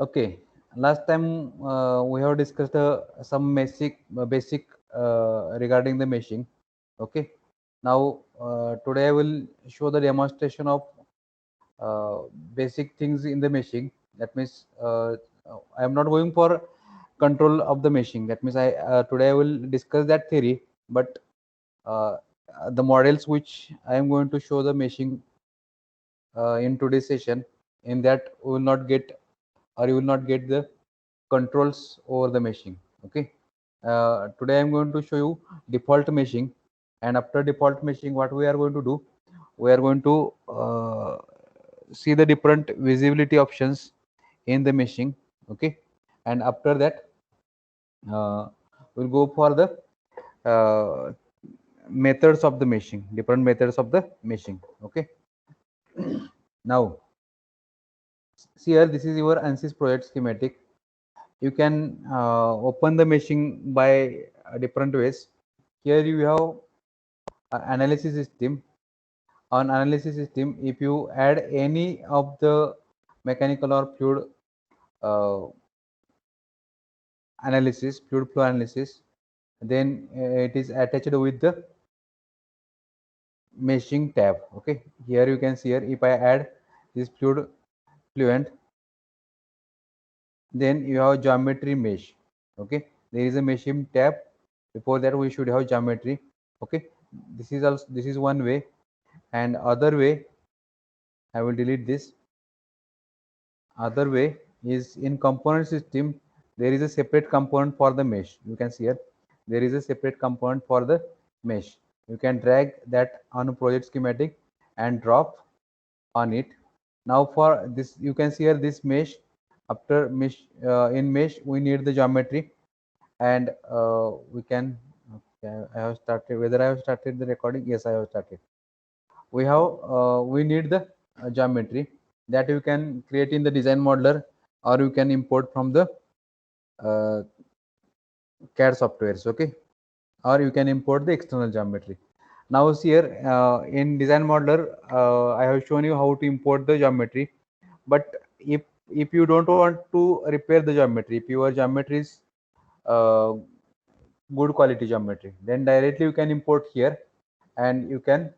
Okay, last time we have discussed some basic regarding the meshing. Okay, now today I will show the demonstration of uh, basic things in the meshing. That means I am not going for control of the meshing. That means I today I will discuss that theory, but uh, the models which I am going to show the meshing in today's session, in that we will not get, or you will not get the controls over the meshing. Okay, today I'm going to show you default meshing, and after default meshing, what we are going to do, we are going to see the different visibility options in the meshing. Okay, and after that uh, we'll go for the uh, methods of the meshing, different methods of the meshing. Okay, now see here, this is your ANSYS project schematic. You can open the meshing by different ways. Here you have analysis system. On analysis system, if you add any of the mechanical or fluid uh, analysis, fluid flow analysis, then it is attached with the meshing tab. Okay, here you can see here, if I add this fluent, then you have geometry mesh. Okay, there is a meshing tab. Before that we should have geometry. Okay, this is also, this is one way, and other way, I will delete this. Other way is in component system, there is a separate component for the mesh. You can see here, there is a separate component for the mesh. You can drag that on a project schematic and drop on it. Now for this, you can see here this mesh. After mesh, in mesh we need the geometry, and we can, okay, I have started, whether I have started the recording, yes I have started. We need the geometry that you can create in the design modeler, or you can import from the uh, CAD softwares. Okay, or you can import the external geometry. Now see here, in design modeler, I have shown you how to import the geometry. But if you don't want to repair the geometry, if your geometry is uh, good quality geometry, then directly you can import here, and you can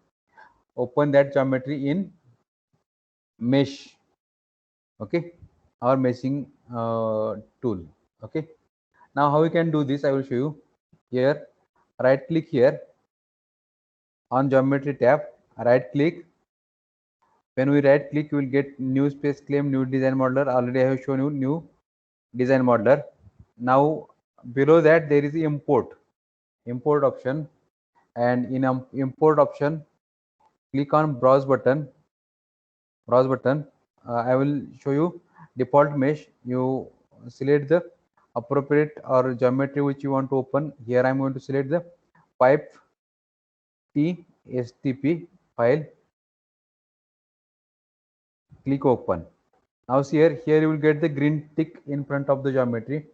open that geometry in mesh. Okay, our meshing tool. Okay, now how we can do this, I will show you. Here, right click here on geometry tab, right click. When we right click, you will get new space claim, new design modeler. Already I have shown you new design modeler. Now below that there is the import option, and in import option, click on browse button. I will show you default mesh. You select the appropriate or geometry which you want to open. Here I'm going to select the pipe TSTP file. Click open. Now see here you will get the green tick in front of the geometry.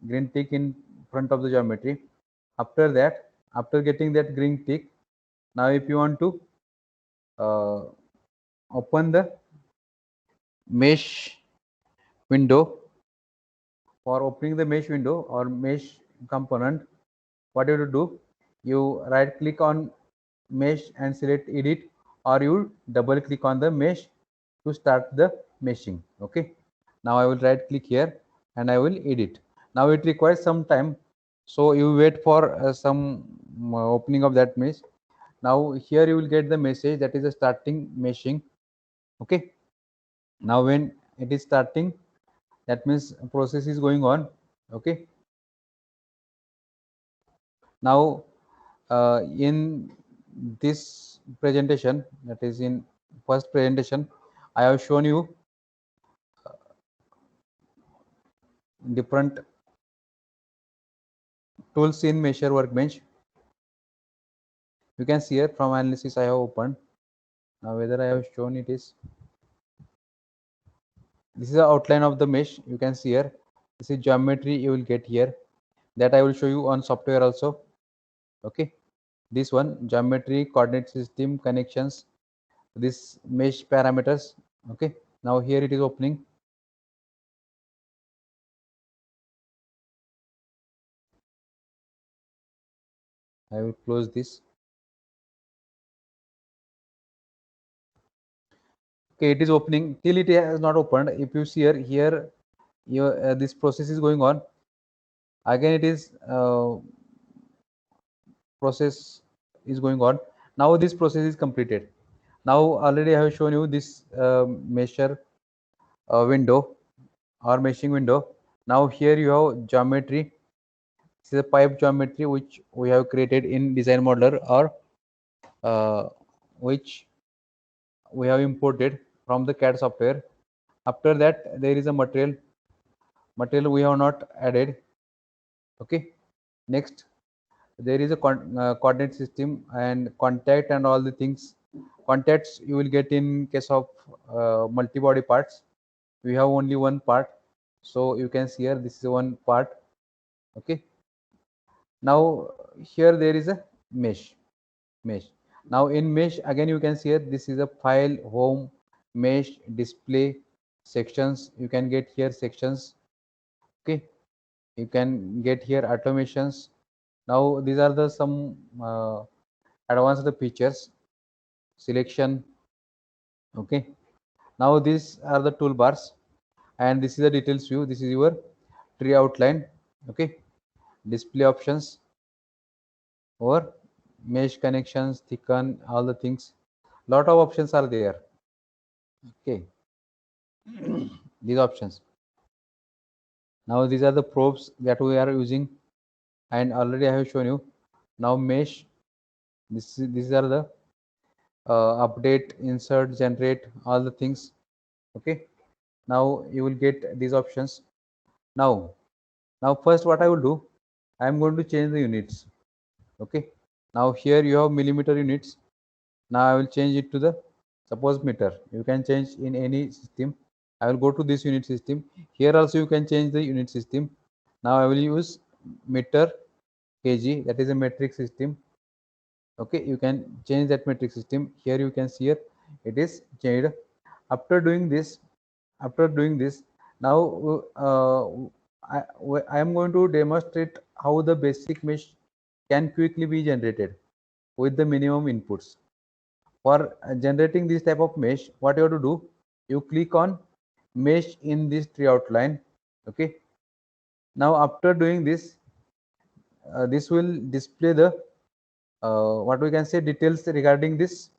Green tick in front of the geometry. After that, after getting that green tick, now if you want to uh, open the mesh window, for opening the mesh window or mesh component, what you have to do, you right click on mesh and select edit, or you double click on the mesh to start the meshing. Okay, now I will right click here and I will edit. Now it requires some time, so you wait for some opening of that mesh. Now here you will get the message that is a starting meshing. Okay, now when it is starting, that means process is going on. Okay, now in this presentation, that is in first presentation, I have shown you different tools in measure workbench. You can see here from analysis I have opened. Now whether I have shown it is, this is the outline of the mesh. You can see here, this is geometry you will get here, that I will show you on software also. Okay, this one geometry, coordinate system, connections, this mesh parameters. Okay, now here it is opening. I will close this. Okay, it is opening. Till it has not opened, if you see here your this process is going on. Again it is process is going on. Now this process is completed. Now already I have shown you this measure window or meshing window. Now here you have geometry. This is a pipe geometry which we have created in design modeler, or which we have imported from the CAD software. After that there is a material we have not added. Okay, next there is a coordinate system and contact and all the things. Contacts you will get in case of multi-body parts. We have only one part, so you can see here this is one part. Okay, now here there is a mesh. Now in mesh again you can see here this is a file, home, mesh, display, sections. You can get here sections. Okay, you can get here automations. Now these are the some advanced features. Selection. Okay, now these are the toolbars, and this is the details view. This is your tree outline. Okay, display options, or mesh connections, thicken, all the things. Lot of options are there. Okay, these options. Now these are the probes that we are using, and already I have shown you. Now mesh. These are the update, insert, generate, all the things. Okay, now you will get these options. Now first what I will do, I am going to change the units. Okay, now here you have millimeter units. Now I will change it to the suppose meter. You can change in any system. I will go to this unit system. Here also you can change the unit system. Now I will use meter kg, that is a metric system. Okay, you can change that metric system. Here you can see here it is changed. After doing this, now I am going to demonstrate how the basic mesh can quickly be generated with the minimum inputs. For generating this type of mesh, what you have to do, you click on mesh in this tree outline. Okay, now after doing this, this will display the what we can say details regarding this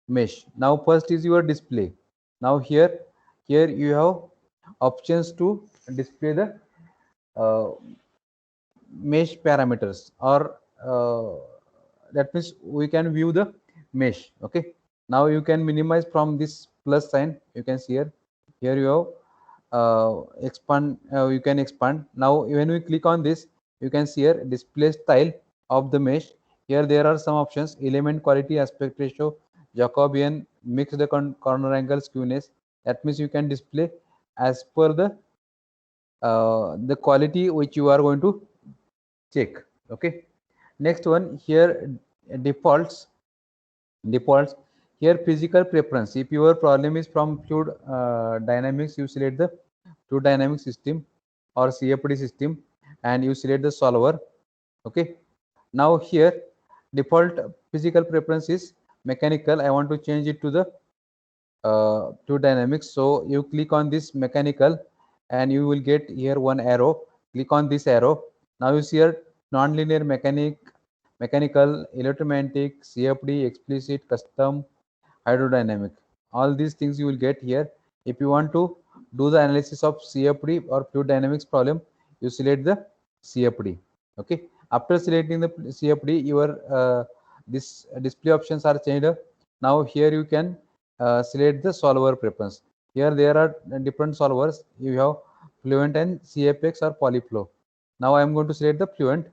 mesh. Now first is your display. Now here you have options to display the uh, mesh parameters, or that means we can view the mesh. Okay, now you can minimize from this plus sign. You can see here you have expand. You can expand. Now when we click on this, you can see here display style of the mesh. Here there are some options: element quality, aspect ratio, Jacobian, mix the corner angle, skewness. That means you can display as per the quality which you are going to check. Okay, next one here, defaults. Here physical preference. If your problem is from fluid dynamics, you select the fluid dynamic system or CFD system, and you select the solver. Okay, now here default physical preference is mechanical. I want to change it to the fluid dynamics, so you click on this mechanical and you will get here one arrow. Click on this arrow. Now you see here non-linear mechanical, electromagnetic, CFD, explicit, custom, hydrodynamic. All these things you will get here. If you want to do the analysis of CFD or fluid dynamics problem, you select the CFD. Okay, after selecting the CFD, your this display options are changed. Now here you can select the solver preference. Here there are different solvers. You have Fluent and CFX or Polyflow. Now I am going to select the Fluent.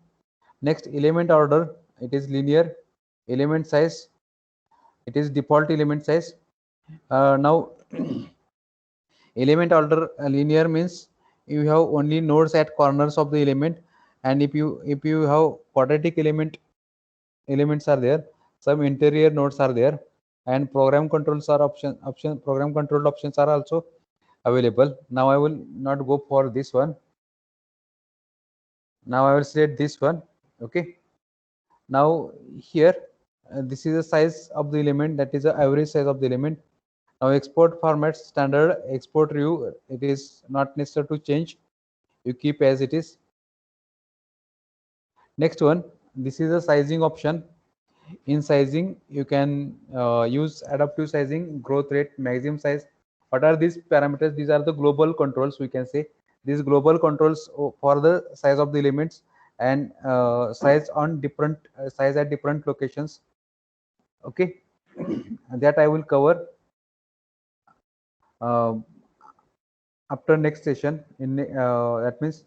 Next, element order, it is linear. Element size, it is default element size. Now element order linear means you have only nodes at corners of the element, and if you have quadratic elements are there, some interior nodes are there, and program controls are program control options are also available. Now I will not go for this one. Now I will select this one. Okay, Now here this is the size of the element, that is the average size of the element. Now export format standard export view, it is not necessary to change, you keep as it is. Next one, this is a sizing option. In sizing you can use adaptive sizing, growth rate, maximum size. What are these parameters? These are the global controls, we can say. These global controls for the size of the elements and size on different size at different locations. Okay, that I will cover after next session. In that means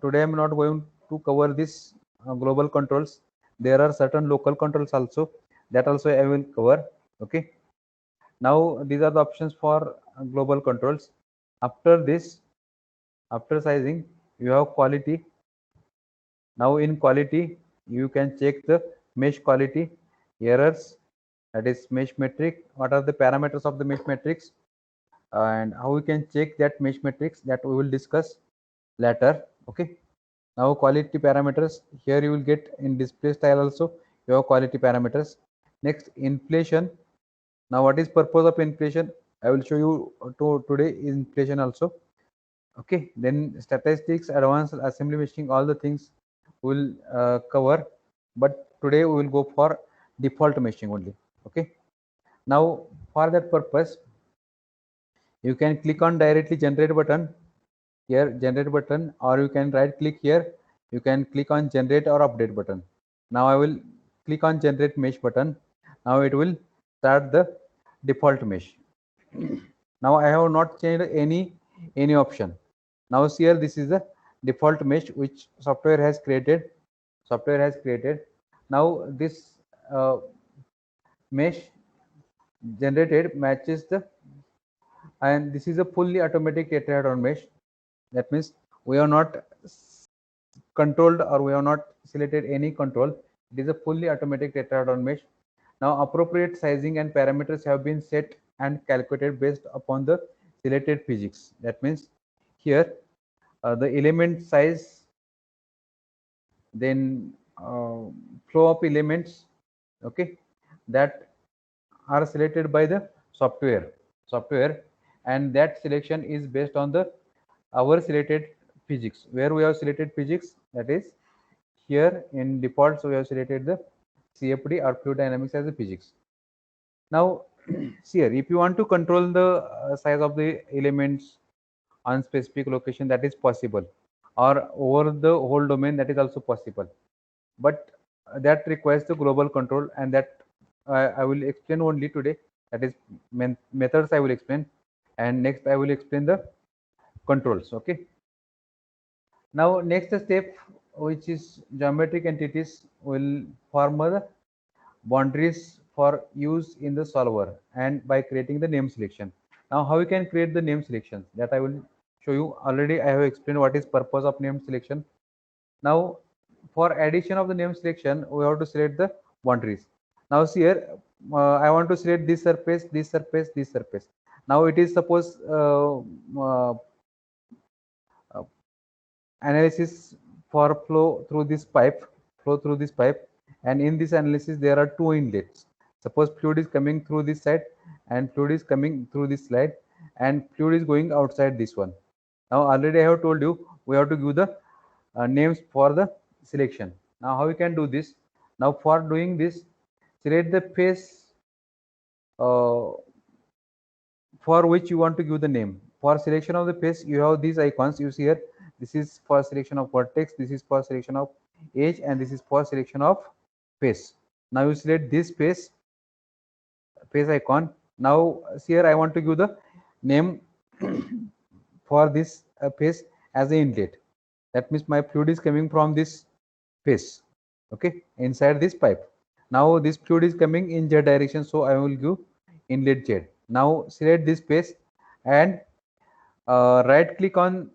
today I'm not going to cover this global controls. There are certain local controls also, that also I will cover. Okay, now these are the options for global controls. After this, after sizing, you have quality. Now in quality you can check the mesh quality, errors, that is mesh metric, what are the parameters of the mesh matrix, and how we can check that mesh matrix, that we will discuss later. Okay, now quality parameters, here you will get in display style also you have quality parameters. Next, inflation. Now what is purpose of inflation, I will show you today inflation also. Okay, then statistics, advanced assembly machine, all the things will cover, but today we will go for default meshing only. Okay, now for that purpose you can click on directly generate button here, generate button, or you can right click here, you can click on generate or update button. Now I will click on generate mesh button. Now it will start the default mesh. Now I have not changed any option. Now here this is the default mesh which software has created. Now this mesh generated matches the, and this is a fully automatic tetrahedron mesh. That means we are not controlled, or we have not selected any control. It is a fully automatic tetrahedron mesh. Now appropriate sizing and parameters have been set and calculated based upon the selected physics. That means here the element size, then flow of elements, okay, that are selected by the software, and that selection is based on the our selected physics, where we have selected physics, that is here in default. So we have selected the CFD or fluid dynamics as a physics. Now see here, if you want to control the size of the elements on specific location, that is possible, or over the whole domain, that is also possible, but that requires the global control, and that I will explain only today. That is methods I will explain, and next I will explain the controls. Okay, now next step, which is geometric entities, will form the boundaries for use in the solver, and by creating the name selection. Now how we can create the name selections, that I will show you. Already I have explained what is purpose of name selection. Now for addition of the name selection, we have to select the boundaries. Now see here, I want to select this surface, this surface, this surface. Now it is suppose uh, analysis for flow through this pipe, and in this analysis there are two inlets. Suppose fluid is coming through this side, and fluid is coming through this side, and fluid is going outside this one. Now already I have told you we have to give the names for the selection. Now how we can do this? Now for doing this, select the face uh, for which you want to give the name. For selection of the face, you have these icons. You see here, this is for selection of vertex, this is for selection of edge, and this is for selection of face. Now you select this face icon. Now see here, I want to give the name for this face as an inlet. That means my fluid is coming from this face, okay, inside this pipe. Now this fluid is coming in z direction, so I will give inlet z. Now select this face, and right click on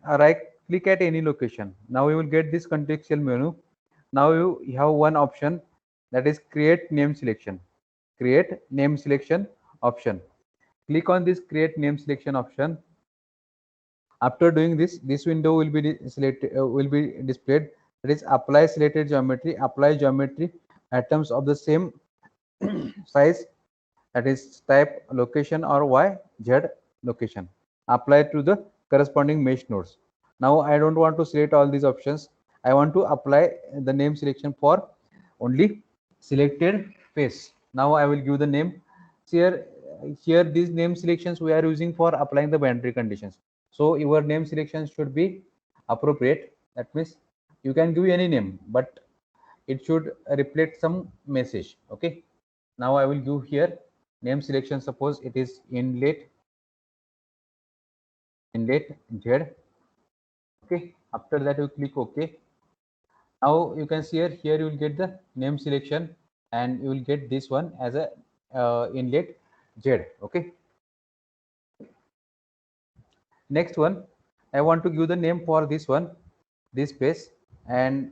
right click at any location. Now you will get this contextual menu. Now you have one option, that is create name selection. Create name selection option. Click on this create name selection option. After doing this, this window will be selected, will be displayed. that is apply selected geometry, apply geometry atoms of the same size, that is type, location or y z location, apply to the corresponding mesh nodes. Now I don't want to select all these options, I want to apply the name selection for only selected face. Now I will give the name. Here these name selections we are using for applying the boundary conditions, so your name selection should be appropriate. That means you can give any name, but it should reflect some message. Okay, now I will give here name selection, suppose it is inlet z. Okay, after that you click OK. Now you can see here you will get the name selection, and you will get this one as a inlet z. Okay, next one I want to give the name for this one, this space, and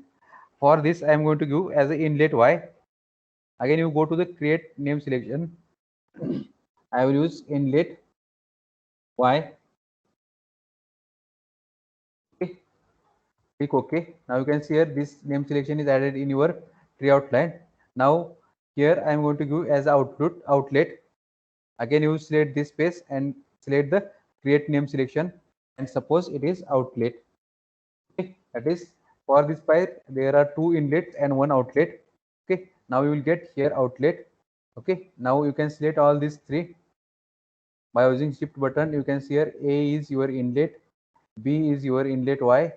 for this I am going to give as a inlet y. Again you go to the create name selection, I will use inlet y. Okay, click OK. Now you can see here this name selection is added in your tree outline. Now here I am going to give as outlet. Again you select this space and select the create name selection, and suppose it is outlet. Okay, that is for this pipe there are two inlets and one outlet. Okay, now you will get here outlet. Okay, now you can select all these three by using shift button. You can see here A is your inlet, B is your inlet Y,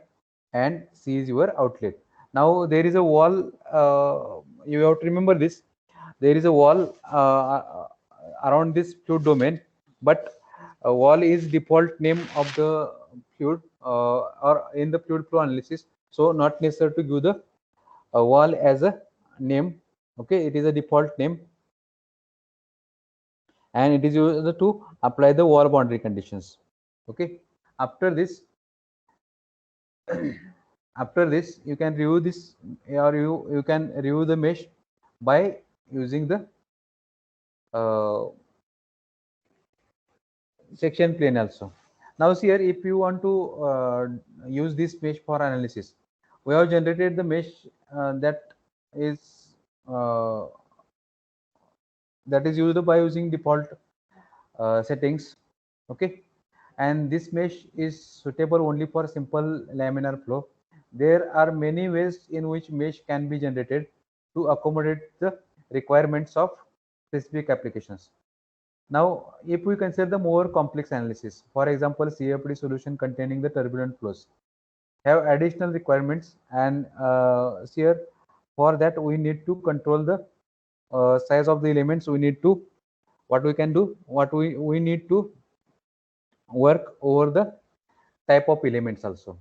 and C is your outlet. Now there is a wall, you have to remember this, there is a wall around this fluid domain, but wall is default name of the fluid or in the fluid flow analysis, so not necessary to give the wall as a name. Okay, it is a default name, and it is used to apply the wall boundary conditions. Okay, after this after this you can review this, or you can review the mesh by using the section plane also. Now see here, if you want to use this mesh for analysis, we have generated the mesh that is uh, used by using default settings. Okay, and this mesh is suitable only for simple laminar flow. There are many ways in which mesh can be generated to accommodate the requirements of specific applications. Now, if we consider the more complex analysis, for example, CFD solution containing the turbulent flows, have additional requirements, and here for that we need to control the size of the elements. We need to, what we can do, what we need to work over the type of elements also.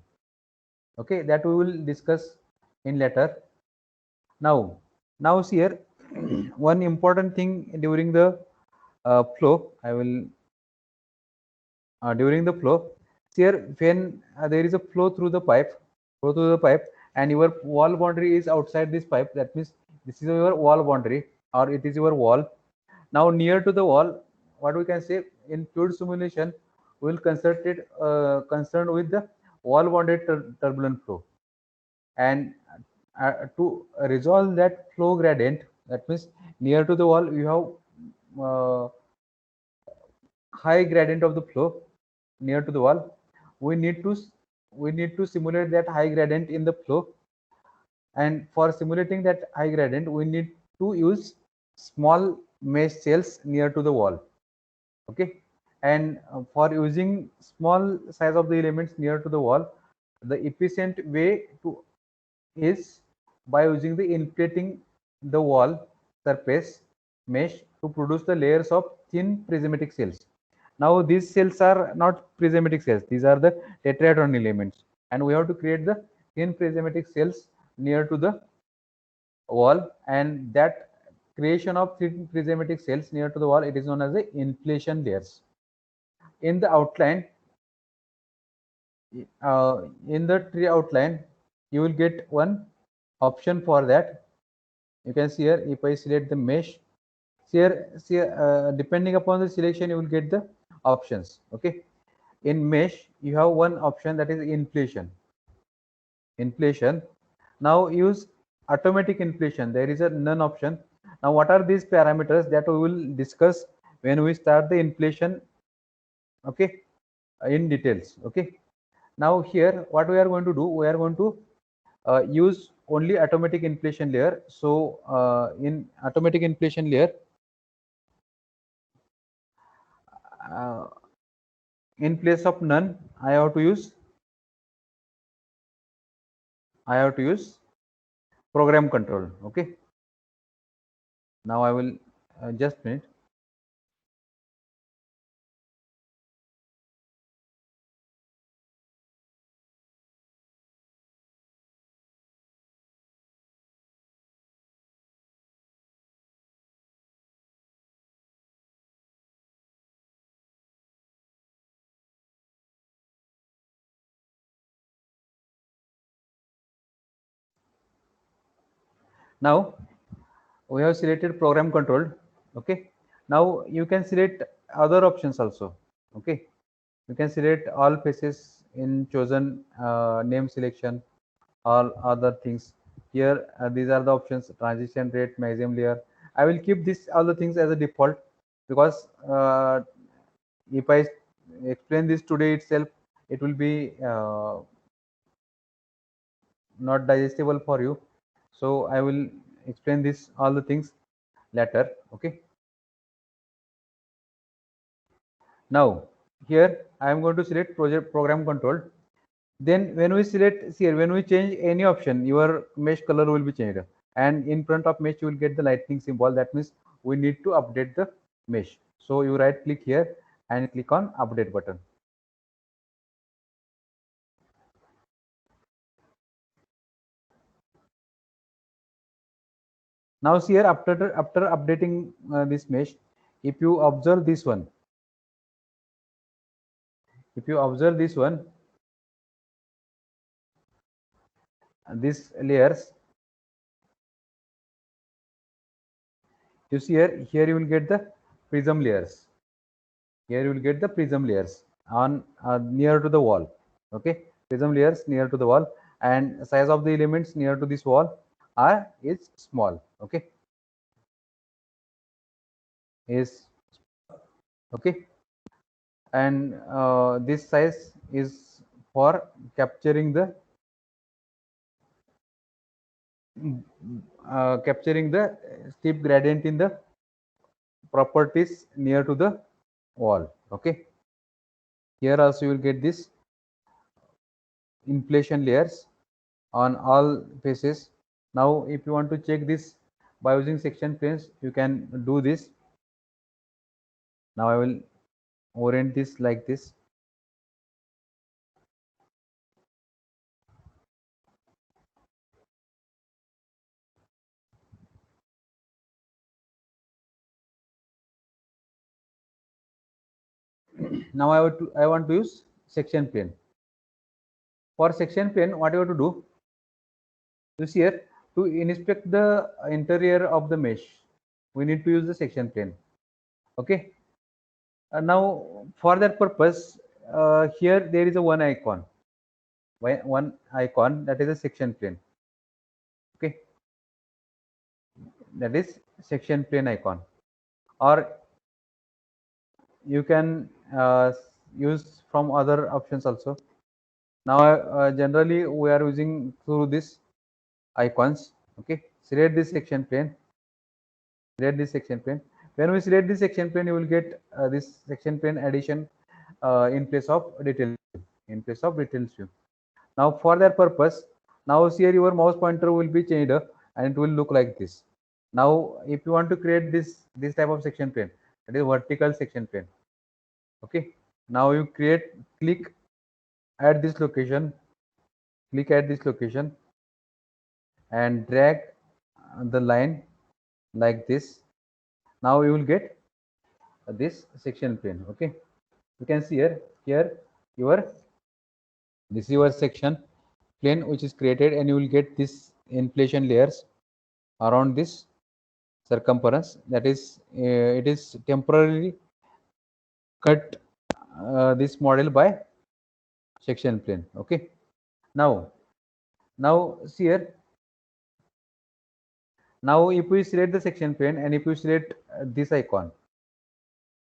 Okay, that we will discuss in later. Now see here, one important thing during the flow, I will during the flow, here when there is a flow through the pipe, and your wall boundary is outside this pipe, that means this is your wall boundary, or it is your wall. Now near to the wall, what we can say, in fluid simulation we will concerned with the wall bounded turbulent flow, and to resolve that flow gradient, that means near to the wall you have high gradient of the flow near to the wall. We need to simulate that high gradient in the flow, and for simulating that high gradient we need to use small mesh cells near to the wall. Okay, and for using small size of the elements near to the wall, the efficient way to is by using the inflating the wall surface mesh to produce the layers of thin prismatic cells. Now these cells are not prismatic cells, these are the tetrahedron elements, and we have to create the thin prismatic cells near to the wall, and that creation of thin prismatic cells near to the wall, it is known as the inflation layers. In the outline, in the tree outline, you will get one option for that. You can see here, if I select the mesh, depending upon the selection you will get the options. Okay, in mesh you have one option, that is inflation. Now use automatic inflation. There is a none option. Now what are these parameters that we will discuss when we start the inflation, okay, in details. Okay. Now here what we are going to do, we are going to use only automatic inflation layer. So in automatic inflation layer, uh, in place of none, I have to use program control. Okay. Now I will just minute. Now we have selected program controlled. Okay. Now you can select other options also. Okay. You can select all faces in chosen name selection, all other things. Here these are the options: transition rate, maximum layer. I will keep this all the things as a default, because if I explain this today itself, it will be not digestible for you. So I will explain this all the things later. Okay. Now here I am going to select project program control. Then when we select here, when we change any option, your mesh color will be changed, and in front of mesh you will get the lightning symbol. That means we need to update the mesh. So you right click here and click on update button. Now see here, after updating this mesh, if you observe this one, if you observe this one, these layers, you see here you will get the prism layers. Here you will get the prism layers on near to the wall. Okay, prism layers near to the wall, and size of the elements near to this wall are is small. Okay, is okay, and this size is for capturing the steep gradient in the properties near to the wall. Okay, here also you will get this inflation layers on all faces. Now if you want to check this by using section planes, you can do this. Now I will orient this like this. Now I want to use section plane. For section plane, what you have to do, you see here, to inspect the interior of the mesh, we need to use the section plane. Okay. Now for that purpose, here there is a one icon, that is a section plane. Okay, that is section plane icon, or you can use from other options also. Now generally we are using through this icons. Okay, select this section plane, select this section plane. When we select this section plane, you will get this section plane addition in place of detail view. Now for that purpose, now here your mouse pointer will be changed and it will look like this. Now if you want to create this type of section plane, that is vertical section plane. Okay, now you click at this location, and drag the line like this. Now you will get this section plane. Okay, you can see here your this is your section plane which is created, and you will get this inflation layers around this circumference. That is it is temporarily cut this model by section plane. Okay, now see here, Now if we select the section plane and if we select this icon,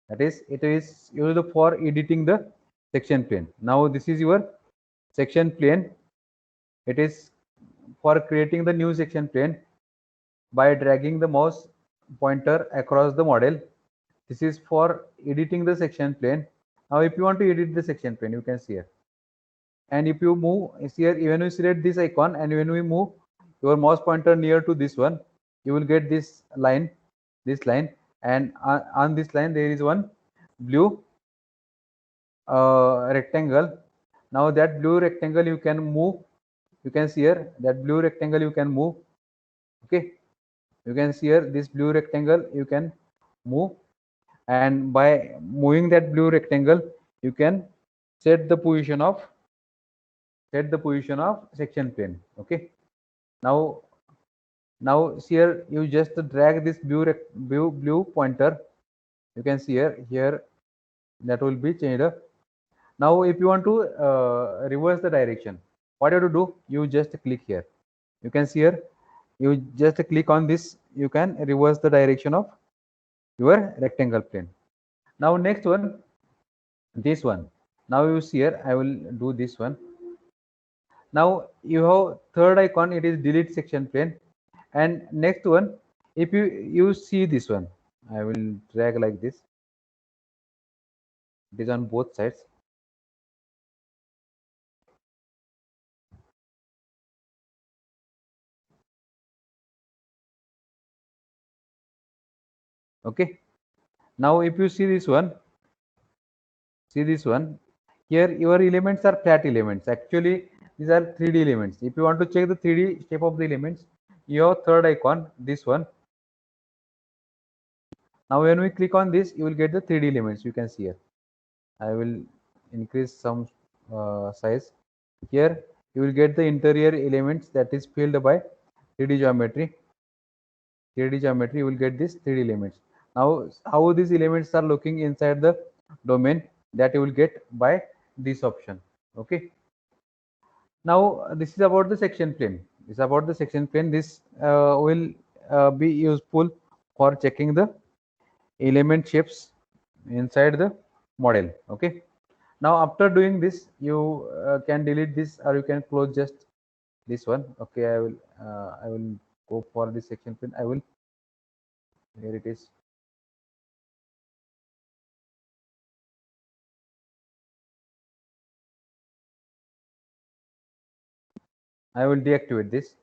that is, it is used for editing the section plane. Now this is your section plane. It is for creating the new section plane by dragging the mouse pointer across the model. This is for editing the section plane. Now if you want to edit the section plane, you can see here. And if you move here, when you select this icon and when we move your mouse pointer near to this one, you will get this line, and on this line there is one blue rectangle. Now that blue rectangle you can move. You can see here that blue rectangle you can move. Okay, you can see here this blue rectangle you can move, and by moving that blue rectangle you can set the position of section plane. Okay, now here you just drag this blue pointer. You can see here that will be changed. Now if you want to reverse the direction, what you have to do, you just click here. You can see here, you just click on this, you can reverse the direction of your rectangle plane. Now next one, this one. Now you see here, I will do this one. Now you have third icon, it is delete section plane. And next one, if you see this one, I will drag like this. It is on both sides. Okay. Now if you see this one, here your elements are flat elements. Actually, these are 3D elements. If you want to check the 3D shape of the elements, your third icon, this one. Now when we click on this, you will get the 3D elements. You can see here. I will increase some size. Here you will get the interior elements that is filled by 3D geometry. 3D geometry, you will get these 3D elements. Now how these elements are looking inside the domain, that you will get by this option. Okay. Now this is about the section plane. This will be useful for checking the element shapes inside the model. Okay. Now after doing this, you can delete this or you can close just this one. Okay, I will go for this section plane. I will, here it is. I will deactivate this.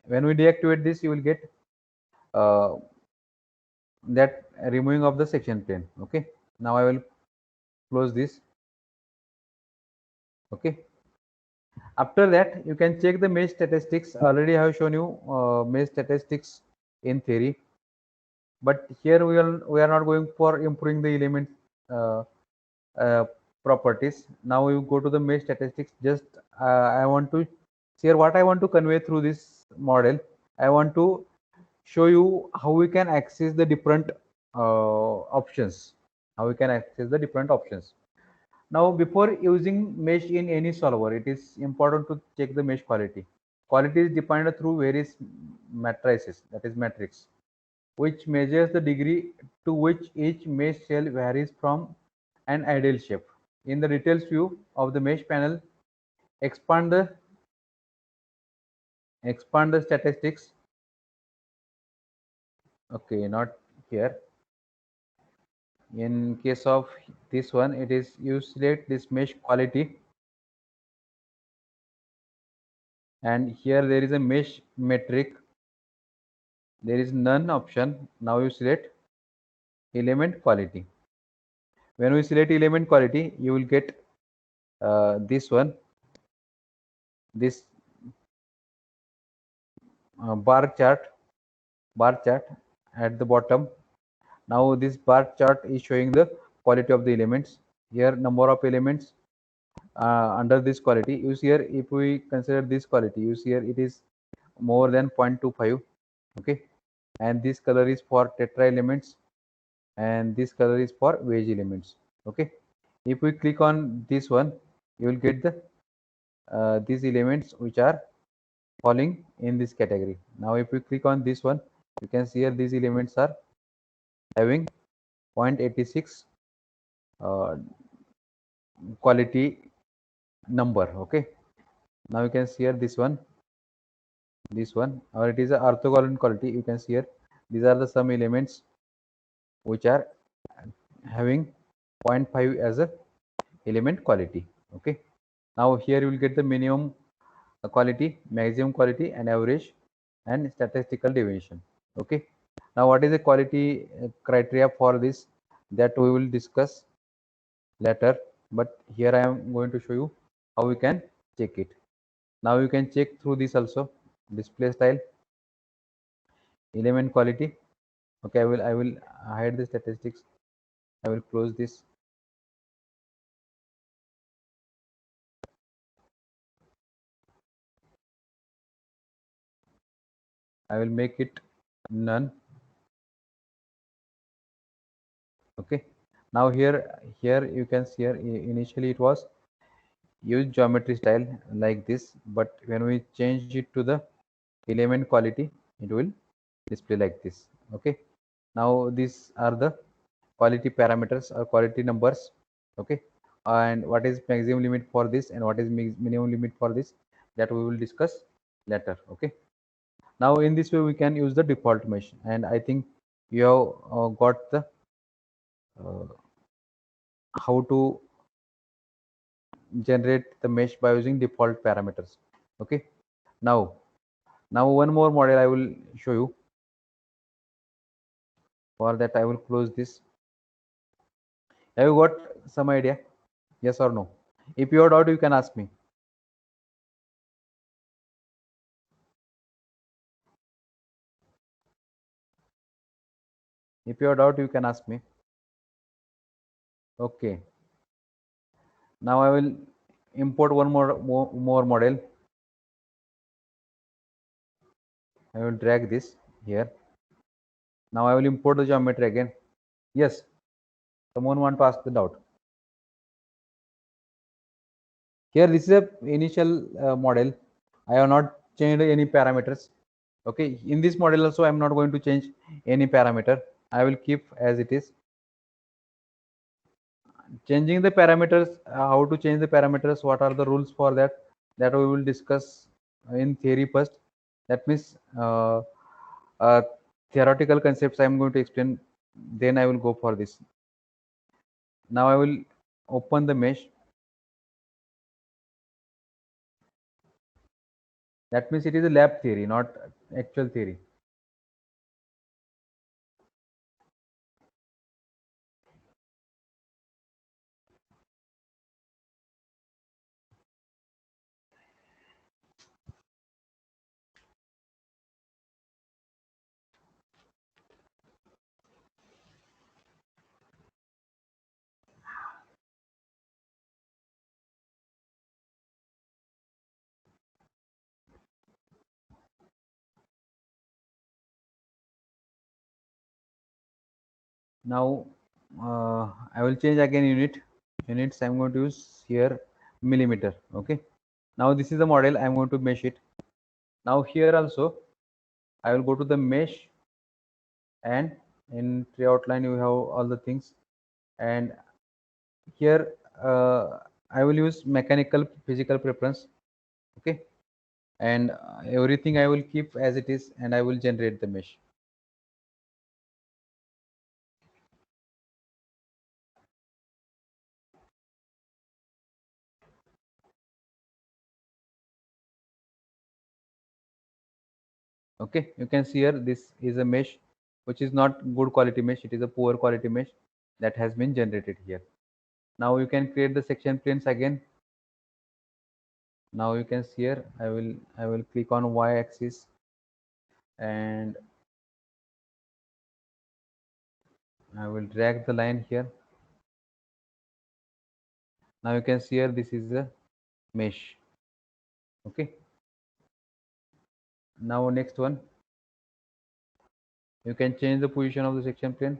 When we deactivate this, you will get uh, that removing of the section plane. Okay. Now I will close this. Okay. After that, you can check the mesh statistics. Already I have shown you mesh statistics in theory, but here we are not going for improving the element uh, uh, properties. Now you go to the mesh statistics. Just I want to share what I want to convey through this model. I want to show you how we can access the different options. Now, before using mesh in any solver, it is important to check the mesh quality. Quality is defined through various matrices, that is matrix, which measures the degree to which each mesh cell varies from an ideal shape. In the details view of the mesh panel, expand the statistics. Okay, not here. In case of this one, it is you select this mesh quality, and here there is a mesh metric. There is none option. Now you select element quality. When we select element quality, you will get this one, this bar chart at the bottom. Now this bar chart is showing the quality of the elements. Here number of elements under this quality. You see here, if we consider this quality, you see here it is more than 0.25. Okay, and this color is for tetra elements, and this color is for wedge elements. Okay, if we click on this one, you will get the these elements which are falling in this category. Now if we click on this one, You can see here these elements are having 0.86 quality number. Okay, now you can see here this one, or it is a orthogonal quality. You can see here these are the some elements which are having 0.5 as a element quality. Okay, now here you will get the minimum quality, maximum quality, and average and statistical deviation. Okay, now what is the quality criteria for this, that we will discuss later, but here I am going to show you how we can check it. Now you can check through this also: display style, element quality. Okay, I will hide the statistics. I will close this. I will make it none. Okay, now here you can see here initially it was use geometry style like this, but when we change it to the element quality, it will display like this. Okay, now these are the quality parameters or quality numbers. Okay, and what is maximum limit for this and what is minimum limit for this, that we will discuss later. Okay, now in this way we can use the default mesh, and I think you have got the uh, how to generate the mesh by using default parameters. Okay, now one more model I will show you. For that I will close this. Have you got some idea? Yes or no? If you have doubt, you can ask me. If you have doubt, you can ask me. Okay, now I will import one more model. I will drag this here. Now I will import the geometry again. Yes, someone want to ask the doubt. Here this is a initial model. I have not changed any parameters. Okay, in this model also I am not going to change any parameter. I will keep as it is. Changing the parameters, how to change the parameters, what are the rules for that, that we will discuss in theory first. That means uh, theoretical concepts I am going to explain, then I will go for this. Now I will open the mesh. That means it is a lab theory, not actual theory. Now I will change again units. I'm going to use here millimeter. Okay, now this is the model. I'm going to mesh it. Now here also I will go to the mesh, and in tree outline you have all the things, and here I will use mechanical physical preference. Okay, and everything I will keep as it is, and I will generate the mesh. Okay, you can see here this is a mesh which is not good quality mesh, it is a poor quality mesh that has been generated here. Now you can create the section planes again. Now you can see here I will click on y axis, and I will drag the line here. Now you can see here this is the mesh. Okay, now next one, you can change the position of the section plane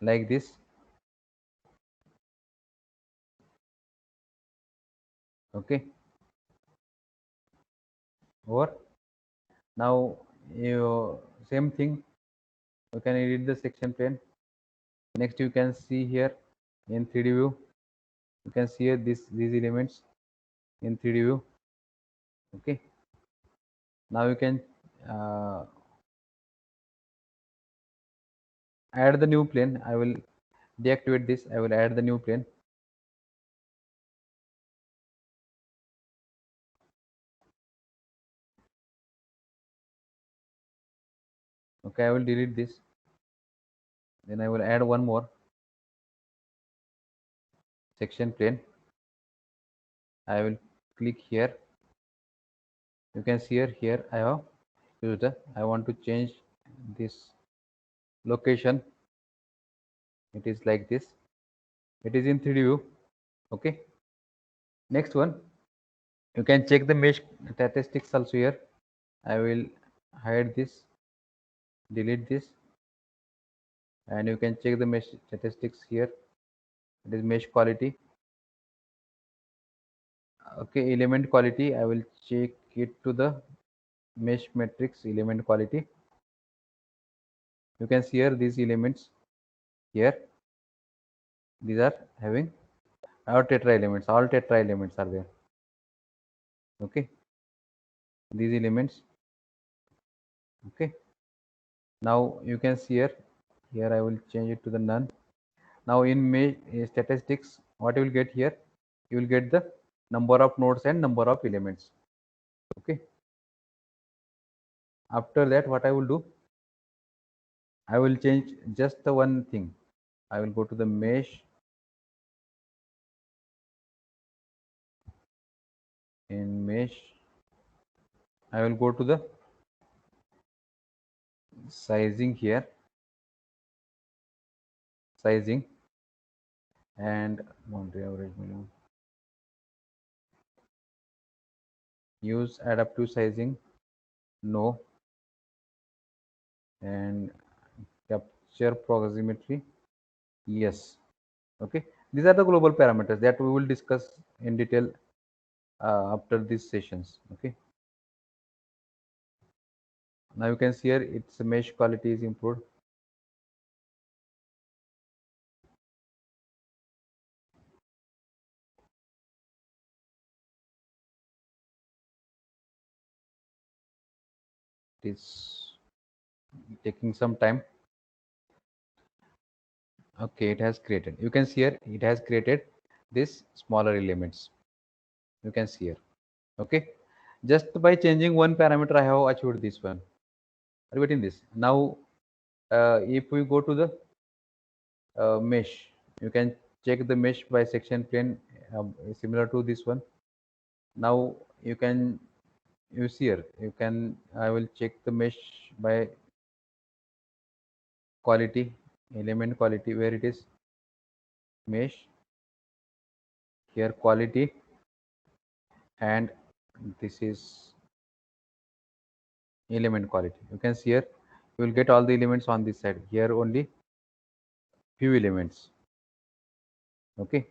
like this. Okay, over. Now you same thing, you can edit the section plane. Next you can see here in 3D view, you can see here these elements in 3D view. Okay, now you can add the new plane. I will deactivate this. I will add the new plane. Okay, I will delete this. Then I will add one more section plane. I will click here. You can see here I have used I want to change this location. It is like this. It is in 3D view. Okay. Next one, you can check the mesh statistics also here. I will hide this, delete this, and you can check the mesh statistics here. It is mesh quality. Okay, element quality, I will check it to the mesh matrix element quality. You can see here these elements here. These are having our tetra elements. All tetra elements are there. Okay, these elements. Okay, now you can see here I will change it to the none. Now in mesh statistics, what you will get here, you will get the number of nodes and number of elements. Okay, after that what I will do, I will change just the one thing. I will go to the mesh. In mesh, I will go to the sizing here, sizing, and boundary average minimum. Use adaptive sizing, no, and capture proximity, yes. Okay, these are the global parameters that we will discuss in detail after these sessions. Okay, now you can see here its mesh quality is improved. It is taking some time. Okay, it has created, you can see here it has created this smaller elements. You can see here. Okay, just by changing one parameter I have achieved this one. Are you getting this? Now if we go to the mesh, you can check the mesh by section plane, similar to this one. Now you can use here, you can, I will check the mesh by quality, element quality, where it is mesh, here quality, and this is element quality. You can see here you will get all the elements on this side. Here only few elements. Okay,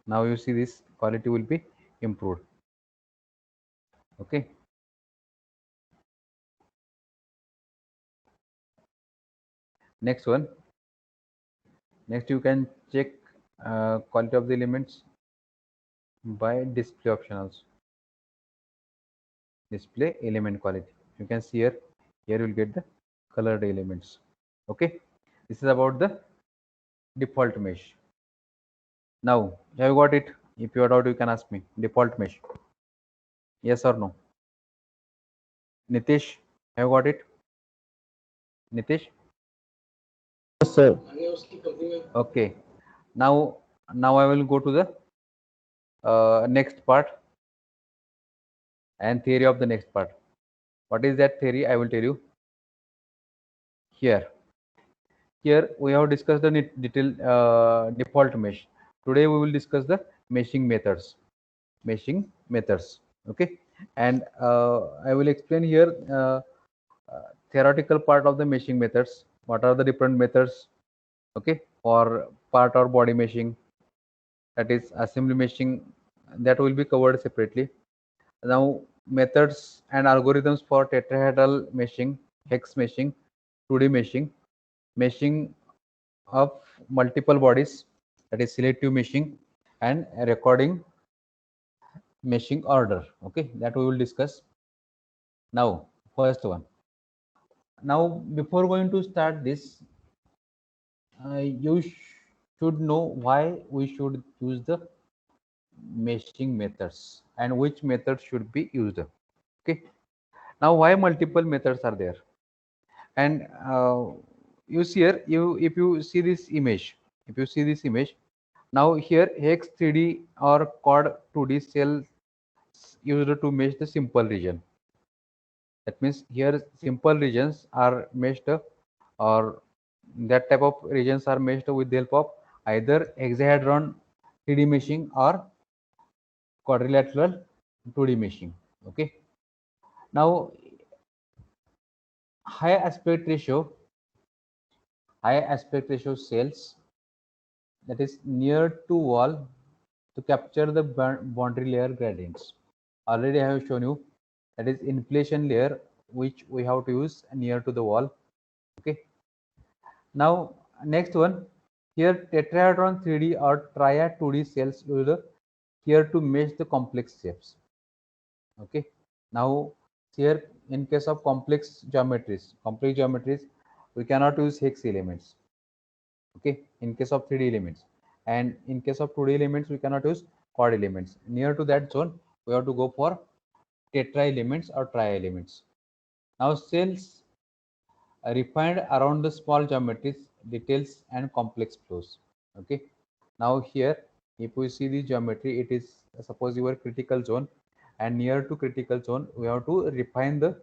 now you see this quality will be improved. Okay, next one, next you can check quality of the elements by display option also. Display element quality, you can see here you will get the colored elements. Okay, this is about the default mesh. Now have you got it? If you are out, you can ask me. Default mesh, yes or no? Nitish, have you got it? Nitish? Yes, sir. Okay, now I will go to the next part and theory of the next part. What is that theory? I will tell you here. Here we have discussed the detailed default mesh. Today we will discuss the meshing methods. Meshing methods. Okay, and I will explain here theoretical part of the meshing methods. What are the different methods? Okay, for part or body meshing, that is assembly meshing, that will be covered separately. Now methods and algorithms for tetrahedral meshing, hex meshing, 2D meshing, meshing of multiple bodies, that is selective meshing, and recording meshing order. Okay, that we will discuss. Now first one. Now before going to start this, you should know why we should use the meshing methods and which method should be used. Okay, now why multiple methods are there? And you see here, if you see this image, if you see this image, now here hex 3D or quad 2D cells used to mesh the simple region. That means here simple regions are meshed, or that type of regions are meshed with the help of either hexahedron 3D meshing or quadrilateral 2D meshing. Okay. Now high aspect ratio, high aspect ratio cells, that is near to wall, to capture the boundary layer gradients. Already I have shown you, that is inflation layer, which we have to use near to the wall. Okay. Now next one, here tetrahedron 3D or triad 2D cells used here to mesh the complex shapes. Okay. Now here in case of complex geometries, we cannot use hex elements. Okay, in case of 3D elements, and in case of 2D elements we cannot use quad elements. Near to that zone we have to go for tetra elements or tri elements. Now cells are refined around the small geometries, details and complex flows. Okay, now here if we see the geometry, it is suppose your critical zone, and near to critical zone we have to refine the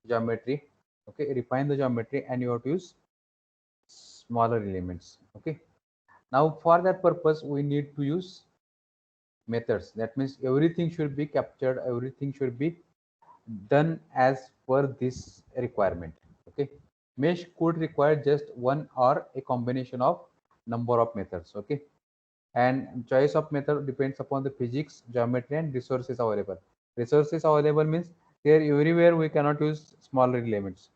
geometry. Okay, refine the geometry and you have to use smaller elements. Okay, now for that purpose we need to use methods. That means everything should be captured, everything should be done as per this requirement. Okay, mesh could require just one or a combination of number of methods. Okay, and choice of method depends upon the physics, geometry and resources available. Resources available means here everywhere we cannot use smaller elements.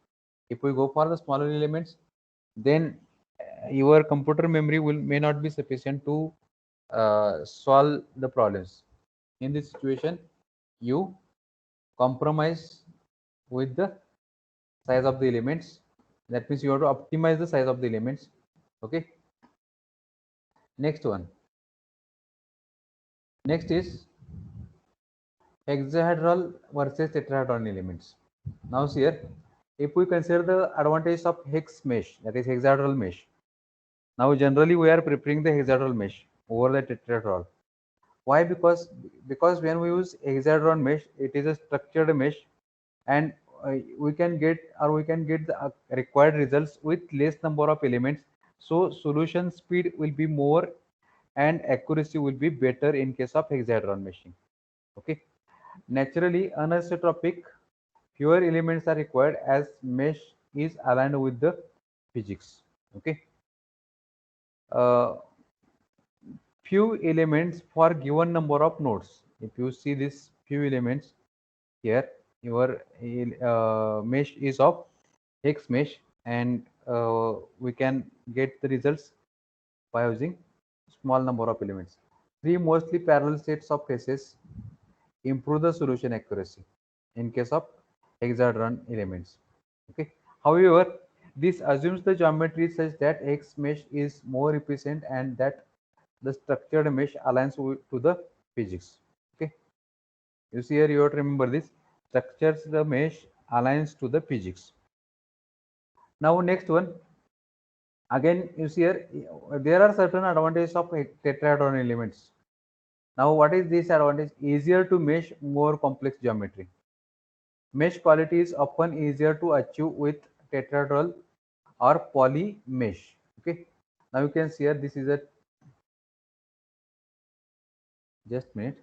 If we go for the smaller elements, then your computer memory will may not be sufficient to solve the problems. In this situation, you compromise with the size of the elements. That means you have to optimize the size of the elements. Okay, next one. Next is hexahedral versus tetrahedron elements. Now here, if we consider the advantage of hex mesh, that is hexahedral mesh, now generally we are preferring the hexahedral mesh over the tetrahedral. Why? Because when we use hexahedron mesh, it is a structured mesh, and we can get the required results with less number of elements. So solution speed will be more and accuracy will be better in case of hexahedron meshing. Okay. Naturally, anisotropic, fewer elements are required as mesh is aligned with the physics. Okay. Uh, few elements for given number of nodes. If you see this few elements here, your mesh is of hex mesh, and we can get the results by using small number of elements. Three mostly parallel sets of faces improve the solution accuracy in case of hexahedron elements. Okay. However, this assumes the geometry is such that hex mesh is more efficient and that the structured mesh aligns to the physics. Okay, you see here, you have to remember this, structures the mesh aligns to the physics. Now next one, again you see here, there are certain advantages of tetrahedron elements. Now what is this advantage? Easier to mesh more complex geometry. Mesh quality is often easier to achieve with tetrahedral or poly mesh. Okay, now you can see here, this is a just minute.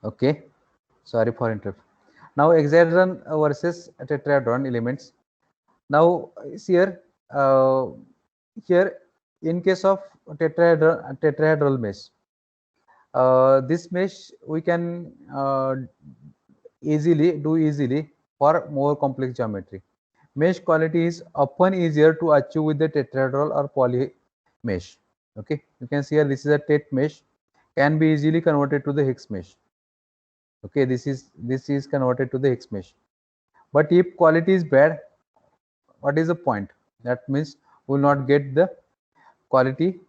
Okay, sorry for interrupt. Now hexahedron versus tetrahedron elements. Now here, uh, here in case of tetrahedral mesh, this mesh we can easily for more complex geometry. Mesh quality is often easier to achieve with the tetrahedral or poly mesh. Okay, you can see here this is a tet mesh, can be easily converted to the hex mesh. Okay, this is converted to the hex mesh. But if quality is bad, what is the point? That means we will not get the quality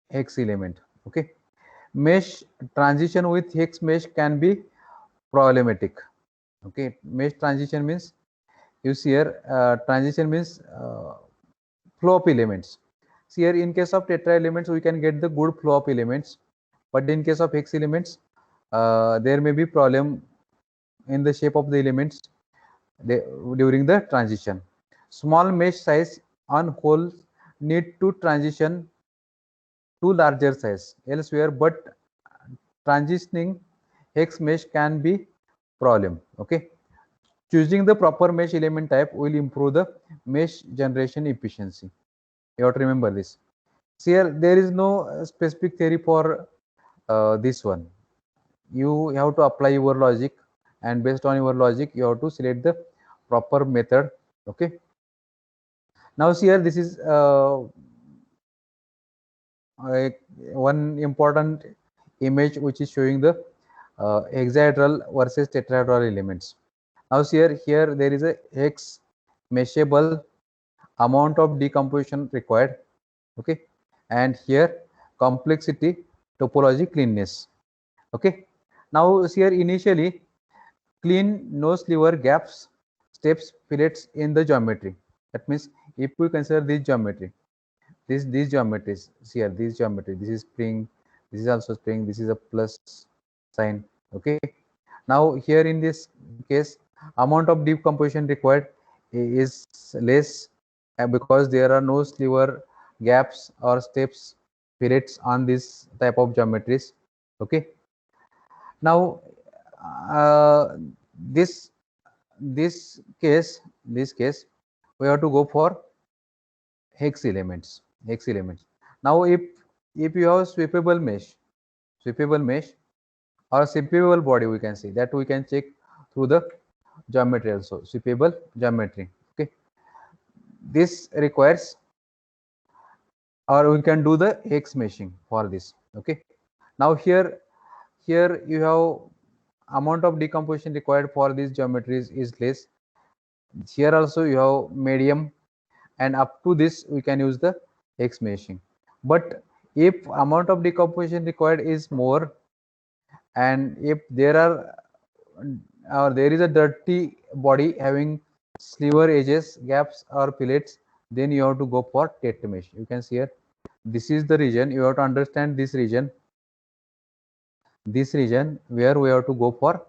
hex element. Okay, mesh transition with hex mesh can be problematic. Okay, mesh transition means, you see here, transition means flow of elements. See here, in case of tetra elements we can get the good flow of elements, but in case of hex elements there may be problem in the shape of the elements during the transition. Small mesh size on whole need to transition to larger size elsewhere, but transitioning hex mesh can be problem. Okay, choosing the proper mesh element type will improve the mesh generation efficiency. You have to remember this. See here, there is no specific theory for this one. You have to apply your logic, and based on your logic you have to select the proper method. Okay, now see here, this is one important image which is showing the hexahedral versus tetrahedral elements. Now see here there is a hex meshable amount of decomposition required. Okay, and here complexity, topology, cleanness. Okay, now see here, initially clean, no sliver, gaps, steps, fillets in the geometry. That means if we consider this geometry, these geometries, see here, this geometry, this is spring, this is also spring, this is a plus sign. Okay, now here in this case, amount of decomposition required is less because there are no sliver, gaps or steps, fillets on this type of geometries. Okay, now uh, this this case we have to go for hex elements. Now if you have sweepable mesh or sweepable body, we can see that we can check through the geometry also, sweepable geometry. Okay, this requires, or we can do the hex meshing for this. Okay, now here you have amount of decomposition required for these geometries is less. Here also you have medium, and up to this we can use the hex meshing. But if amount of decomposition required is more, and if there are or there is a dirty body having sliver edges, gaps or fillets, then you have to go for tet mesh. You can see here, this is the region. You have to understand this region where we have to go for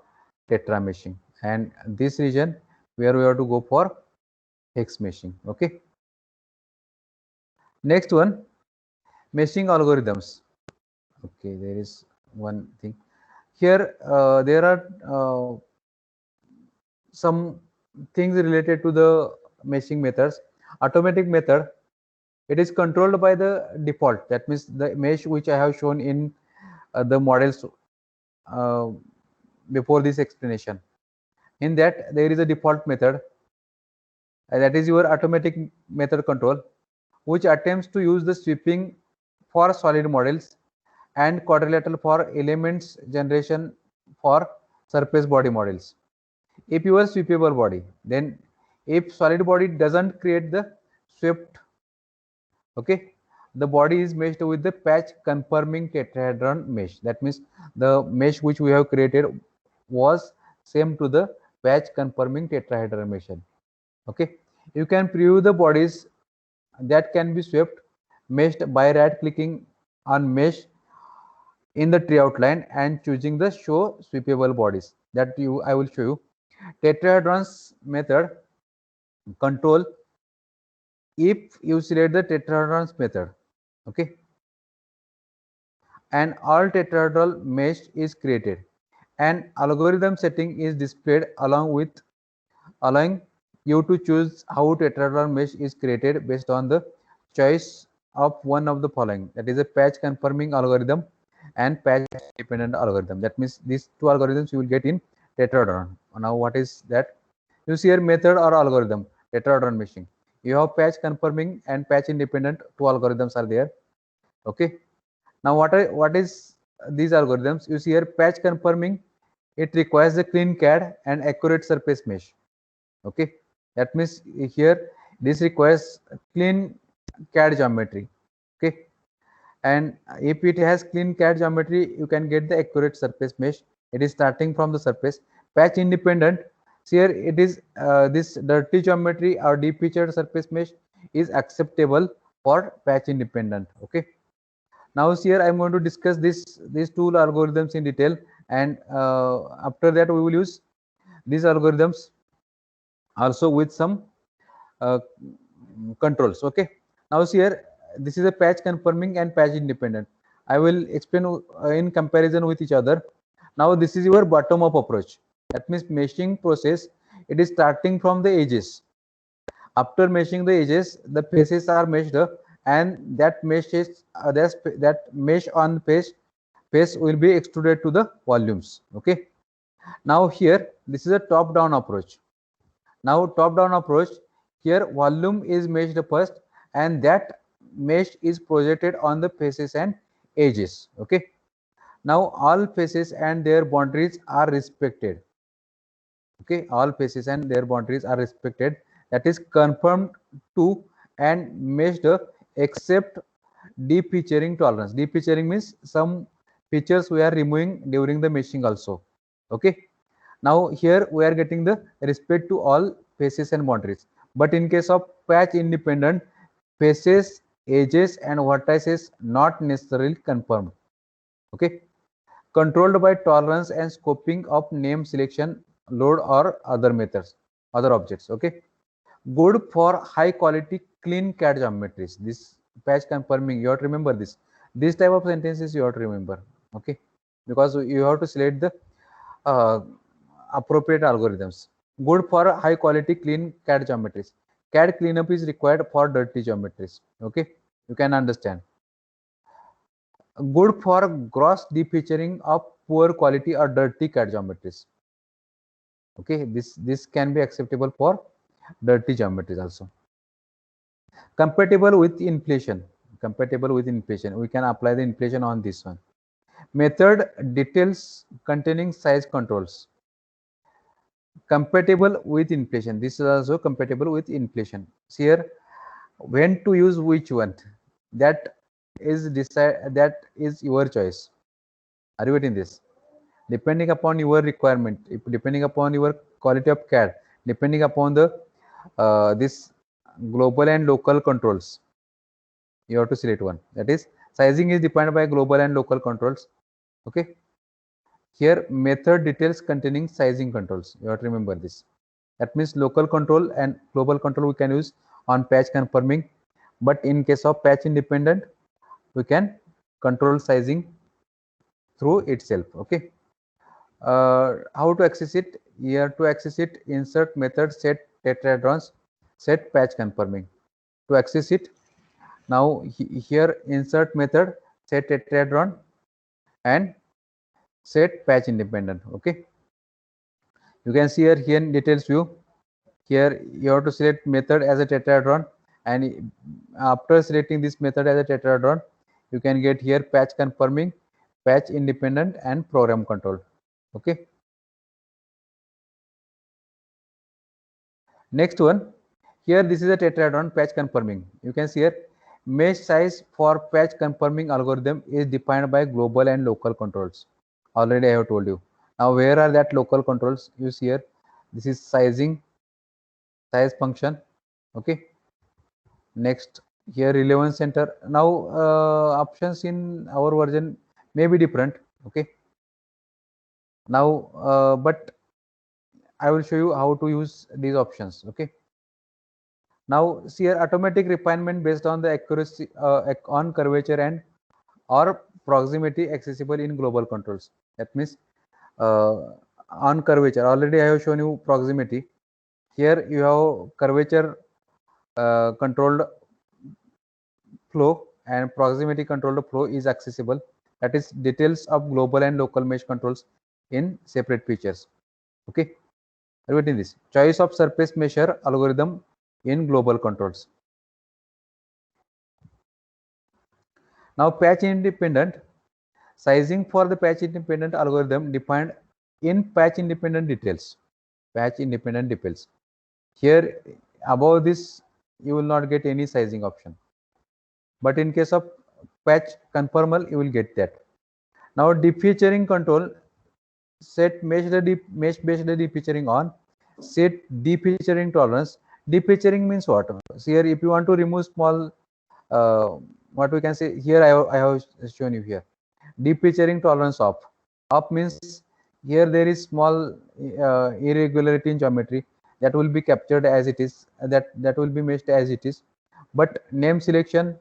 tetra meshing, and this region where we have to go for hex meshing. Okay, next one, meshing algorithms. Okay, there is one thing here. There are some things related to the meshing methods. Automatic method, it is controlled by the default. That means the mesh which I have shown in the models uh, before this explanation. In that there is a default method, that is your automatic method control, which attempts to use the sweeping for solid models and quadrilateral for elements generation for surface body models. If you are sweepable body, then if solid body doesn't create the swept, okay, the body is meshed with the patch conforming tetrahedron mesh. That means the mesh which we have created was same to the patch conforming tetrahedron mesh. Okay, you can preview the bodies that can be swept meshed by right clicking on mesh in the tree outline and choosing the show sweepable bodies. That I will show you. Tetrahedrons method control if you select the tetrahedrons method. Okay, and all tetrahedral mesh is created, An algorithm setting is displayed allowing you to choose how tetrahedron mesh is created based on the choice of one of the following. That is a patch confirming algorithm and patch independent algorithm. That means these two algorithms you will get in tetrahedron. Now what is that? You see here method or algorithm, tetrahedron meshing. You have patch confirming and patch independent, two algorithms are there. Okay. Now what is these algorithms? You see here patch confirming, it requires a clean CAD and accurate surface mesh. Okay, that means here this requires clean CAD geometry. Okay, and if it has clean CAD geometry, you can get the accurate surface mesh. It is starting from the surface. Patch independent, so here it is this dirty geometry or deep featured surface mesh is acceptable for patch independent. Okay, now here I'm going to discuss these two algorithms in detail, and after that we will use these algorithms also with some uh, controls. Okay, now see here this is a patch confirming and patch independent. I will explain in comparison with each other. Now this is your bottom up approach. That means meshing process, it is starting from the edges. After meshing the edges, the faces are meshed and that mesh is that mesh on face will be extruded to the volumes. Okay, now here this is a top down approach. Now top down approach, here volume is meshed first and that mesh is projected on the faces and edges. Okay, now all faces and their boundaries are respected. Okay, all faces and their boundaries are respected, that is confirmed to and meshed except deep featuring tolerance. Deep featuring means some features we are removing during the meshing also. Okay, now here we are getting the respect to all faces and boundaries, but in case of patch independent, faces, edges and vertices not necessarily confirmed. Okay, controlled by tolerance and scoping of name selection, load or other methods, other objects. Okay, good for high quality clean CAD geometries. This patch confirming, you have to remember this type of sentences you have to remember. Okay, because you have to select the uh, appropriate algorithms. Good for high quality clean CAD geometries. CAD cleanup is required for dirty geometries. Okay, you can understand. Good for gross defeaturing of poor quality or dirty CAD geometries. Okay, this can be acceptable for dirty geometries also. Compatible with inflation. Compatible with inflation. We can apply the inflation on this one. Method details containing size controls. Compatible with inflation. This is also compatible with inflation. So here, when to use which one, that is your choice. Are you getting this? Depending upon your requirement, depending upon your quality of CAD, depending upon the this global and local controls, you have to select one. That is, sizing is defined by global and local controls. Okay, here method details containing sizing controls, you have to remember this. That means local control and global control we can use on patch confirming, but in case of patch independent, we can control sizing through itself. Okay, how to access it? Here to access it, insert method set tetrahedrons, set patch confirming. To access it, now here insert method set tetrahedron and set patch independent. Okay, you can see here in details view. Here you have to select method as a tetrahedron, and after selecting this method as a tetrahedron, you can get here patch confirming, patch independent and program control. Okay, next one, here this is a tetrahedron patch confirming. You can see here mesh size for patch confirming algorithm is defined by global and local controls. Already I have told you. Now where are that local controls? You see here, this is sizing, size function. Okay, next here relevance center. Now options in our version may be different. Okay, now but I will show you how to use these options. Okay, now see here automatic refinement based on the accuracy on curvature and or proximity accessible in global controls. That means on curvature. Already I have shown you proximity. Here you have curvature controlled flow and proximity controlled flow is accessible. That is details of global and local mesh controls in separate features. Okay, repeating this: choice of surface measure algorithm in global controls. Now patch independent sizing for the patch independent algorithm defined in patch independent details. Patch independent details. Here above this you will not get any sizing option, but in case of patch conformal you will get that. Now defeaturing control, set mesh based defeaturing on, set defeaturing tolerance. Defeaturing means what? So here if you want to remove small what we can say, here I have shown you here defeaturing tolerance off. Off means here there is small irregularity in geometry that will be captured as it is, that will be meshed as it is, but name selection,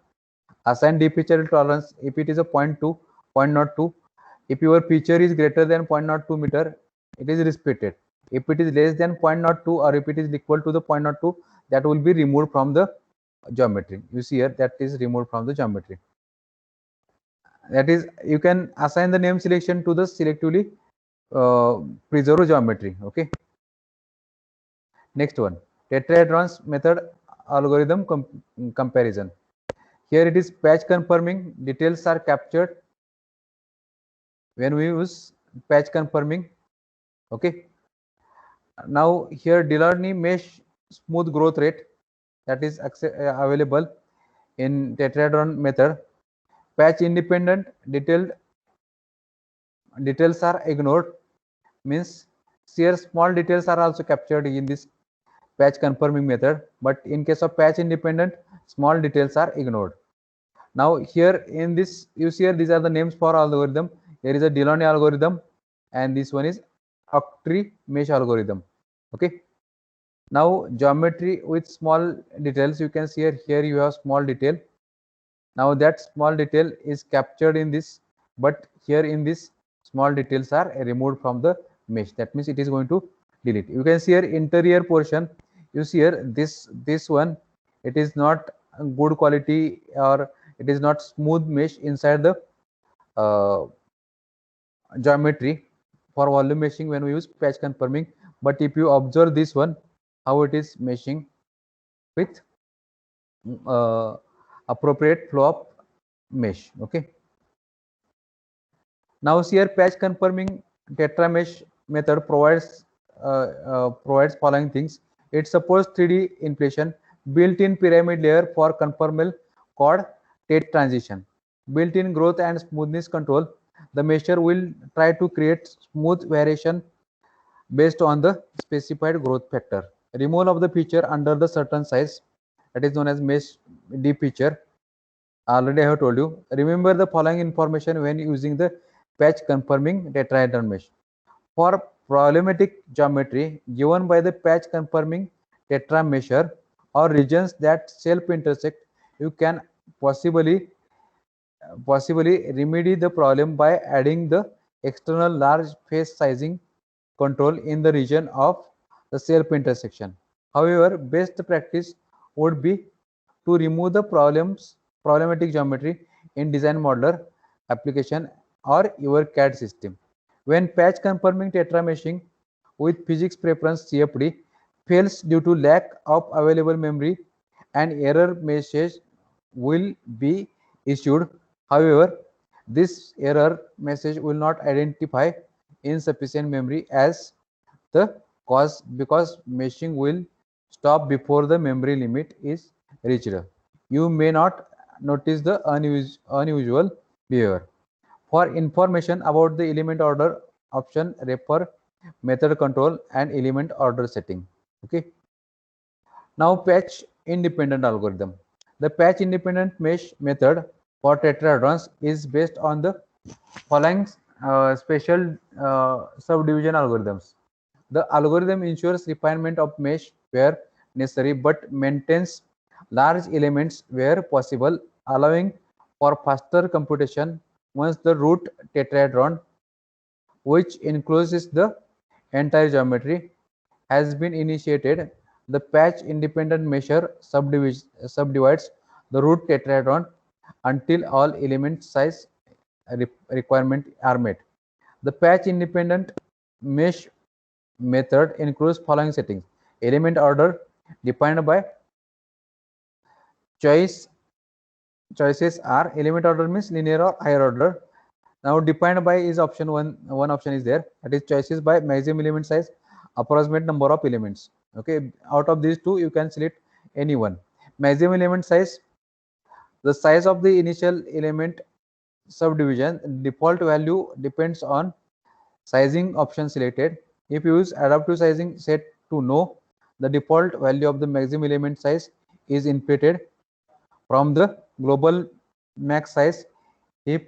assign defeaturing tolerance. If it is a 0.2, 0.02, if your feature is greater than 0.02 meter, it is respected. If it is less than 0.02 or if it is equal to the 0.02, that will be removed from the geometry. You see here that is removed from the geometry. That is, you can assign the name selection to the selectively preserved geometry. Okay. Next one, tetrahedrons method algorithm comparison. Here it is patch confirming. Details are captured when we use patch confirming. Okay. Now here Delaunay mesh smooth growth rate, that is available in tetrahedron method. Patch independent details are ignored, means here small details are also captured in this patch confirming method, but in case of patch independent, small details are ignored. Now here in this, you see here these are the names for algorithm. Here is a Delaunay algorithm and this one is octree mesh algorithm. Okay. Now geometry with small details, you can see here you have small detail. Now that small detail is captured in this, but here in this small details are removed from the mesh. That means it is going to delete. You can see here interior portion. You see here this one, it is not good quality or it is not smooth mesh inside the geometry for volume meshing when we use patch confirming. But if you observe this one, how it is meshing with appropriate flow of mesh. Okay. Now here patch confirming tetra mesh method provides following things. It supports 3D inflation, built-in pyramid layer for conformal chord state transition, built-in growth and smoothness control. The mesher will try to create smooth variation based on the specified growth factor. Removal of the feature under the certain size, that is known as mesh defeature. Already I have told you. Remember the following information when using the patch confirming tetrahedron mesh. For problematic geometry given by the patch confirming tetra mesher or regions that self intersect, you can possibly remedy the problem by adding the external large face sizing control in the region of the self intersection. However, best practice would be to remove the problematic geometry in design modeler application or your CAD system. When patch confirming tetra meshing with physics preference CFD fails due to lack of available memory, an error message will be issued. However, this error message will not identify insufficient memory as the cause, because meshing will stop before the memory limit is reached. You may not notice the unusual behavior. For information about the element order option, refer method control and element order setting. Okay. Now patch independent algorithm. The patch independent mesh method for tetrahedrons is based on the following special subdivision algorithms. The algorithm ensures refinement of mesh where necessary but maintains large elements where possible, allowing for faster computation once the root tetrahedron which encloses the entire geometry, has been initiated. The patch independent measure subdivides the root tetrahedron until all element size requirement are met. The patch independent mesh method includes following settings: element order defined by choices are element order means linear or higher order. Now defined by is option one option is there, that is choices by maximum element size, approximate number of elements. Okay, out of these two you can select any one. Maximum element size, the size of the initial element subdivision. Default value depends on sizing option selected. If you use adaptive sizing set to no, the default value of the maximum element size is inputted from the global max size. If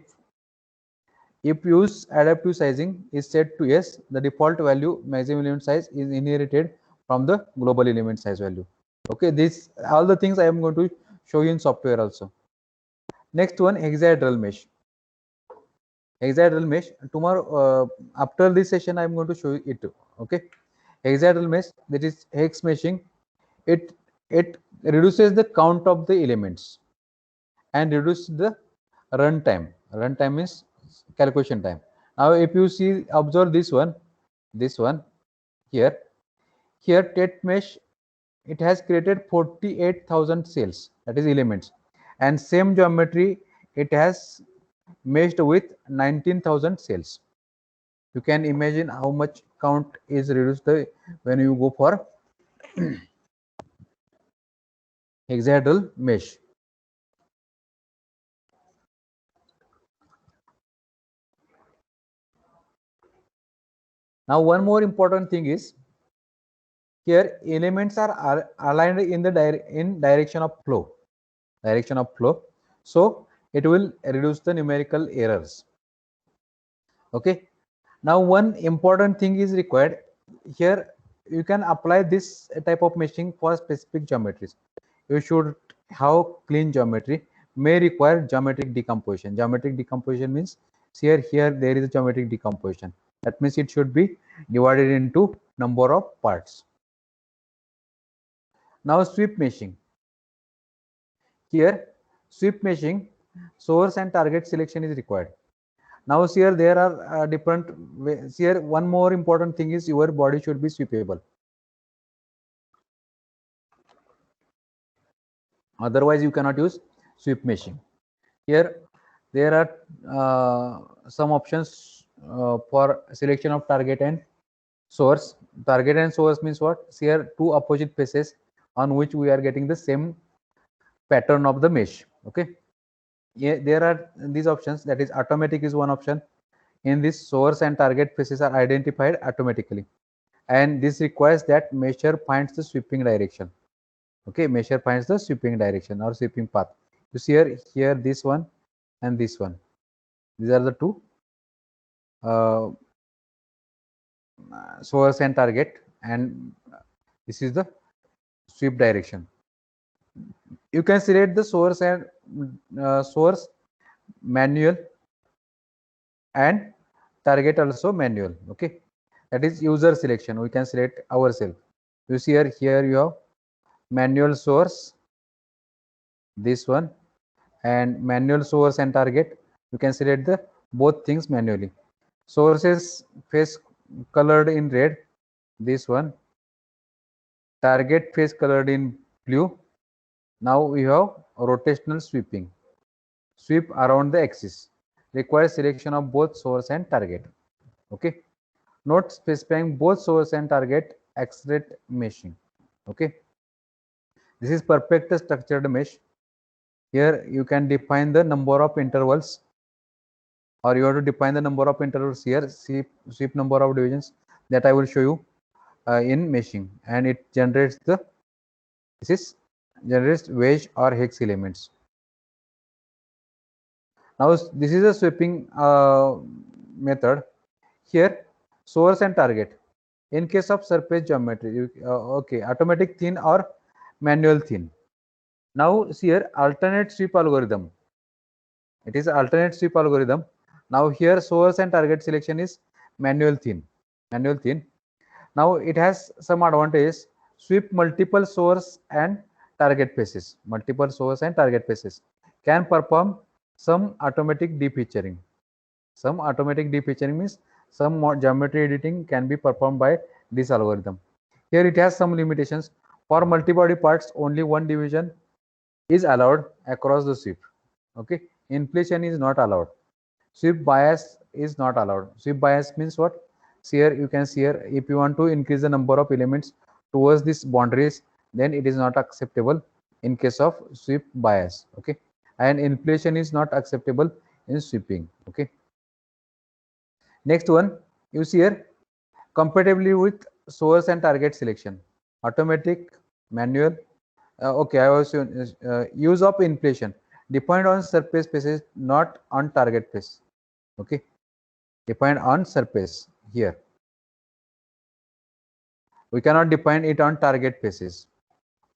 use adaptive sizing is set to yes, the default value maximum element size is inherited from the global element size value. Okay, this all the things I am going to show you in software also. Next one, hexaedral mesh. Hexaedral mesh, tomorrow after this session I am going to show you it. Okay, hexaedral mesh, that is hex meshing. It reduces the count of the elements and reduces the runtime. Runtime means calculation time. Now if you see, observe this one here tet mesh, it has created 48,000 cells, that is elements, and same geometry it has meshed with 19,000 cells. You can imagine how much count is reduced when you go for hexaedral mesh. Now one more important thing is, here elements are aligned in the direction of flow, so it will reduce the numerical errors. Okay, now one important thing is required here. You can apply this type of meshing for specific geometries. You should have clean geometry, may require geometric decomposition. Geometric decomposition means here there is a geometric decomposition. That means it should be divided into number of parts. Now sweep meshing. Here sweep meshing, source and target selection is required. Now here there are different ways. Here one more important thing is your body should be sweepable. Otherwise you cannot use sweep meshing. Here there are some options for selection of target and source. Target and source means what? Here two opposite faces on which we are getting the same pattern of the mesh. Okay, yeah, there are these options, that is automatic is one option. In this, source and target faces are identified automatically, and this requires that measure finds the sweeping direction. Okay, measure finds the sweeping direction or sweeping path. You see here this one and this one, these are the two source and target, and this is the sweep direction. You can select the source and source manual and target also manual. Okay, that is user selection, we can select ourselves. You see here you have manual source, this one, and manual source and target. You can select the both things manually. Sources face colored in red, this one, target face colored in blue. Now we have rotational sweeping, sweep around the axis, requires selection of both source and target. Okay, note specifying both source and target accelerate meshing. Okay, this is perfect structured mesh. Here you can define the number of intervals, or you have to define the number of intervals here, sweep number of divisions, that I will show you in meshing, and it generates generates wedge or hex elements. Now this is a sweeping method. Here source and target. In case of surface geometry, okay, automatic thin or manual thin. Now see here alternate sweep algorithm. It is alternate sweep algorithm. Now here source and target selection is manual thin. Now it has some advantages. Sweep multiple source and target faces. Can perform some automatic defeaturing. Some automatic defeaturing means some geometry editing can be performed by this algorithm. Here it has some limitations. For multi-body parts, only one division is allowed across the sweep. Okay, inflation is not allowed. Sweep bias is not allowed. Sweep bias means what? See here, you can see here, if you want to increase the number of elements towards these boundaries, then it is not acceptable in case of sweep bias. Okay, and inflation is not acceptable in sweeping. Okay, next one, you see here, compatibly with source and target selection, automatic, manual. Okay, I was use of inflation defined on surface faces, not on target face. Okay, defined on surface here. We cannot define it on target faces.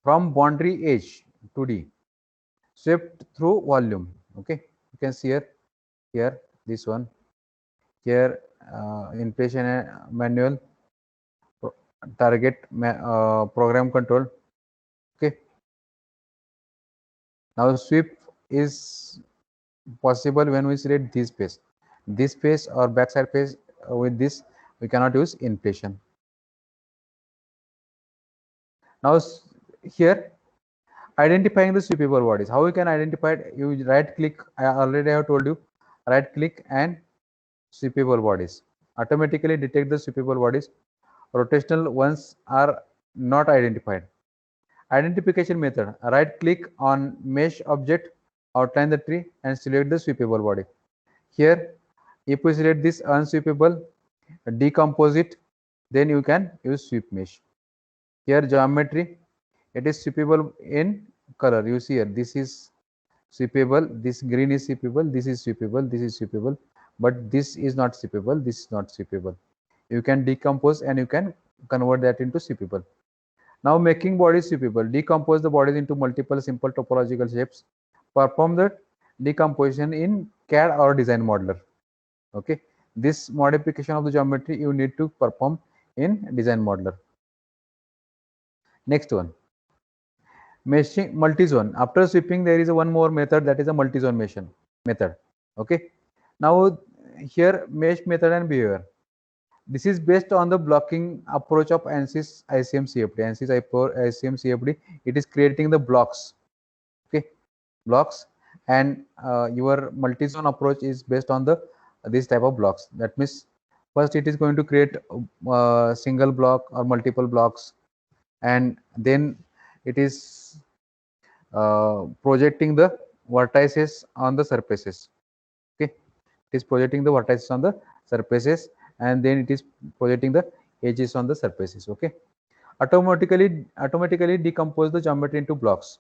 From boundary edge 2D, swept through volume. Okay, you can see here this one. Here inflation manual, target program control. Okay, now sweep is possible when we select this face or backside face. With this we cannot use inflation. Now here, identifying the sweepable bodies. How we can identify it? You right click, I already have told you, right click and sweepable bodies. Automatically detect the sweepable bodies. Rotational ones are not identified. Identification method, right click on mesh object, outline the tree and select the sweepable body. Here, if we select this unsweepable, decompose it, then you can use sweep mesh. Here geometry, it is sweepable in color. You see here, this is sweepable, this green is sweepable, this is sweepable, this is sweepable, but this is not sweepable, this is not sweepable. You can decompose and you can convert that into sweepable. Now making bodies sweepable, decompose the bodies into multiple simple topological shapes. Perform the decomposition in CAD or Design Modeler. Okay, this modification of the geometry you need to perform in Design Modeler. Next one, meshing multi-zone. After sweeping, there is one more method, that is a multi-zone meshing method. Okay, now here mesh method and behavior. This is based on the blocking approach of ANSYS ICM CFD. ANSYS ICM CFD, it is creating the blocks. Okay, blocks, and your multi-zone approach is based on the this type of blocks. That means first it is going to create single block or multiple blocks, and then it is projecting the vertices on the surfaces. Okay, it is projecting the vertices on the surfaces, and then it is projecting the edges on the surfaces. Okay, automatically decompose the geometry into blocks.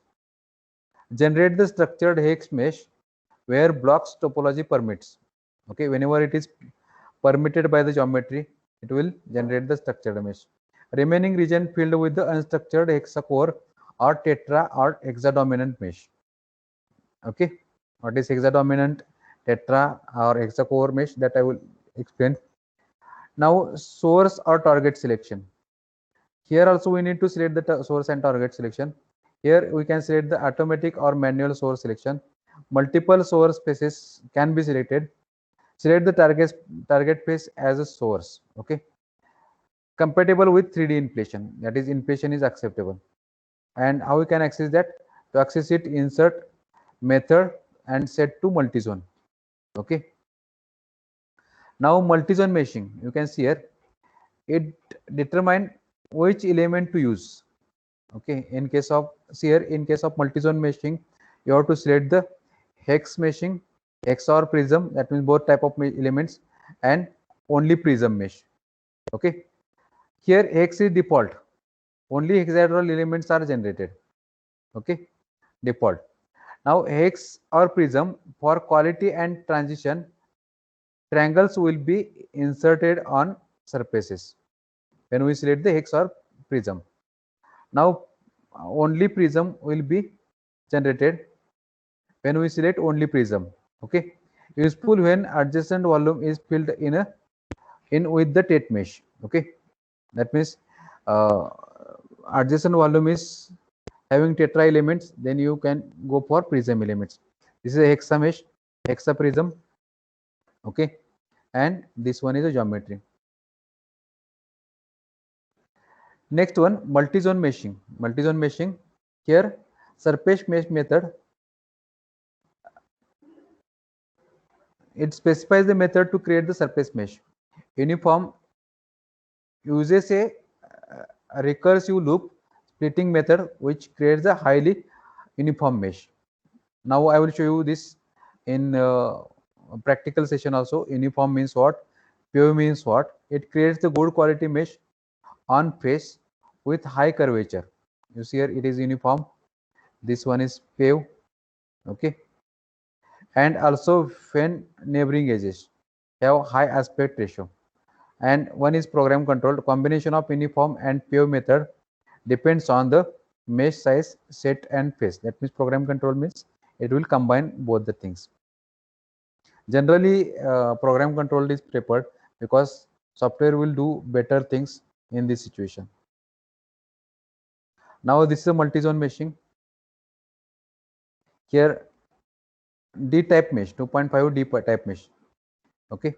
Generate the structured hex mesh where blocks topology permits. Okay, whenever it is permitted by the geometry, it will generate the structured mesh. Remaining region filled with the unstructured hexacore or tetra or hexadominant mesh. Okay, what is hexadominant, tetra or hexacore mesh, that I will explain. Now source or target selection. Here also we need to select the source and target selection. Here we can select the automatic or manual source selection. Multiple source faces can be selected. Select the target face as a source. Okay, compatible with 3D inflation, that is inflation is acceptable. And how we can access that? To access it, insert method and set to multi-zone. Okay, now multi-zone meshing, you can see here, it determine which element to use. Okay, in case of, see here, in case of multi-zone meshing, you have to select the hex meshing, hex or prism, that means both type of elements, and only prism mesh. Okay, here hex is default, only hexagonal elements are generated. Okay, default. Now hex or prism, for quality and transition, triangles will be inserted on surfaces when we select the hex or prism. Now only prism will be generated when we select only prism. Okay, useful when adjacent volume is filled in a in with the Tate mesh. Okay, that means adjacent volume is having tetra elements, then you can go for prism elements. This is a hexa mesh, hexa prism. Okay, and this one is a geometry. Next one, multi-zone meshing. Multi-zone meshing, here surface mesh method, it specifies the method to create the surface mesh. Uniform uses a recursive loop splitting method which creates a highly uniform mesh. Now I will show you this in practical session also. Uniform means what? Pure means what? It creates the good quality mesh on face with high curvature. You see here it is uniform. This one is pave. Okay, and also when neighboring edges have high aspect ratio. And one is program controlled. Combination of uniform and pave method depends on the mesh size, set and face. That means program control means it will combine both the things. Generally program control is preferred because software will do better things in this situation. Now this is a multi-zone meshing. Here D type mesh, 2.5 D type mesh. Okay,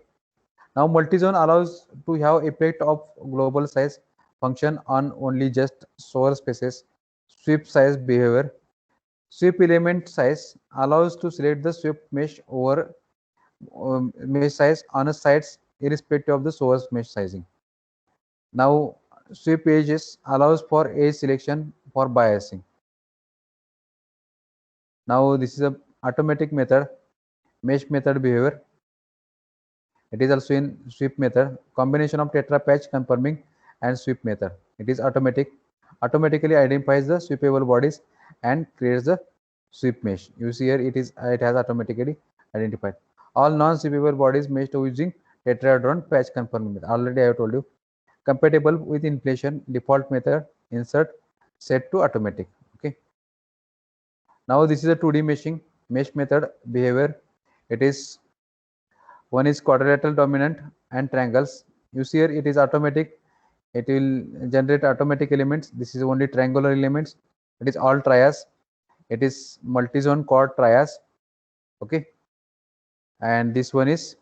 now multi-zone allows to have effect of global size function on only just source spaces. Sweep size behavior, sweep element size allows to select the sweep mesh over mesh size on a sites irrespective of the source mesh sizing. Now sweep edges allows for edge selection for biasing. Now this is a automatic method, mesh method behavior. It is also in sweep method, combination of tetra patch confirming and sweep method. It is automatic, automatically identifies the sweepable bodies and creates the sweep mesh. You see here it has automatically identified all non-sweepable bodies meshed using tetrahedron patch confirming method. Already I have told you. Compatible with inflation default method, insert set to automatic. Okay, now this is a 2D meshing, mesh method behavior. It is one is quadrilateral dominant and triangles. You see here it is automatic, it will generate automatic elements. This is only triangular elements. It is all trias. It is multi-zone chord trias. Okay, and this one is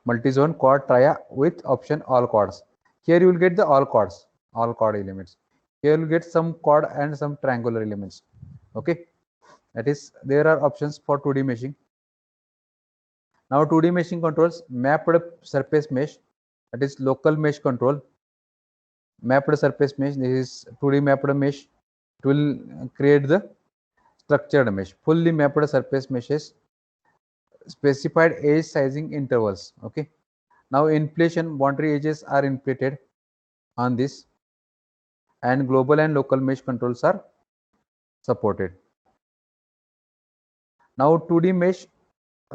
multi-zone chord tria with option all chords. Here you will get the all chords, all chord elements. Here you will get some chord and some triangular elements. Okay, that is there are options for 2D meshing. Now 2D meshing controls mapped surface mesh, that is local mesh control. Mapped surface mesh, this is 2D mapped mesh. It will create the structured mesh. Fully mapped surface meshes, specified edge sizing intervals. Okay, now inflation boundary edges are inflated on this, and global and local mesh controls are supported. Now 2D mesh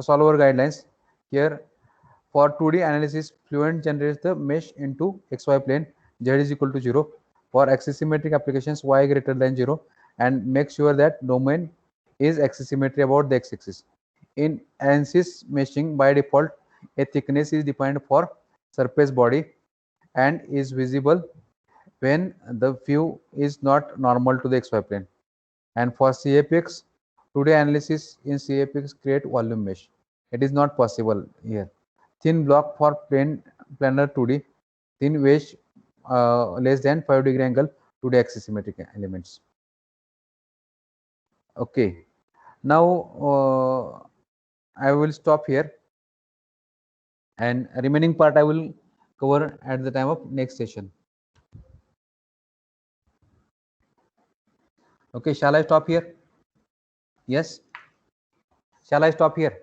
solver guidelines. Here for 2D analysis, Fluent generates the mesh into XY plane, Z is equal to 0. For axisymmetric applications, Y greater than 0, and make sure that domain is axisymmetry about the x-axis. In ANSYS meshing, by default, a thickness is defined for surface body and is visible when the view is not normal to the XY plane. And for CAPX, 2D analysis in CAPX create volume mesh. It is not possible here. Thin block for planar 2D, thin wedge less than 5° angle 2D axisymmetric elements. Okay, now I will stop here, and remaining part I will cover at the time of next session. Okay, shall I stop here? Yes, shall I stop here?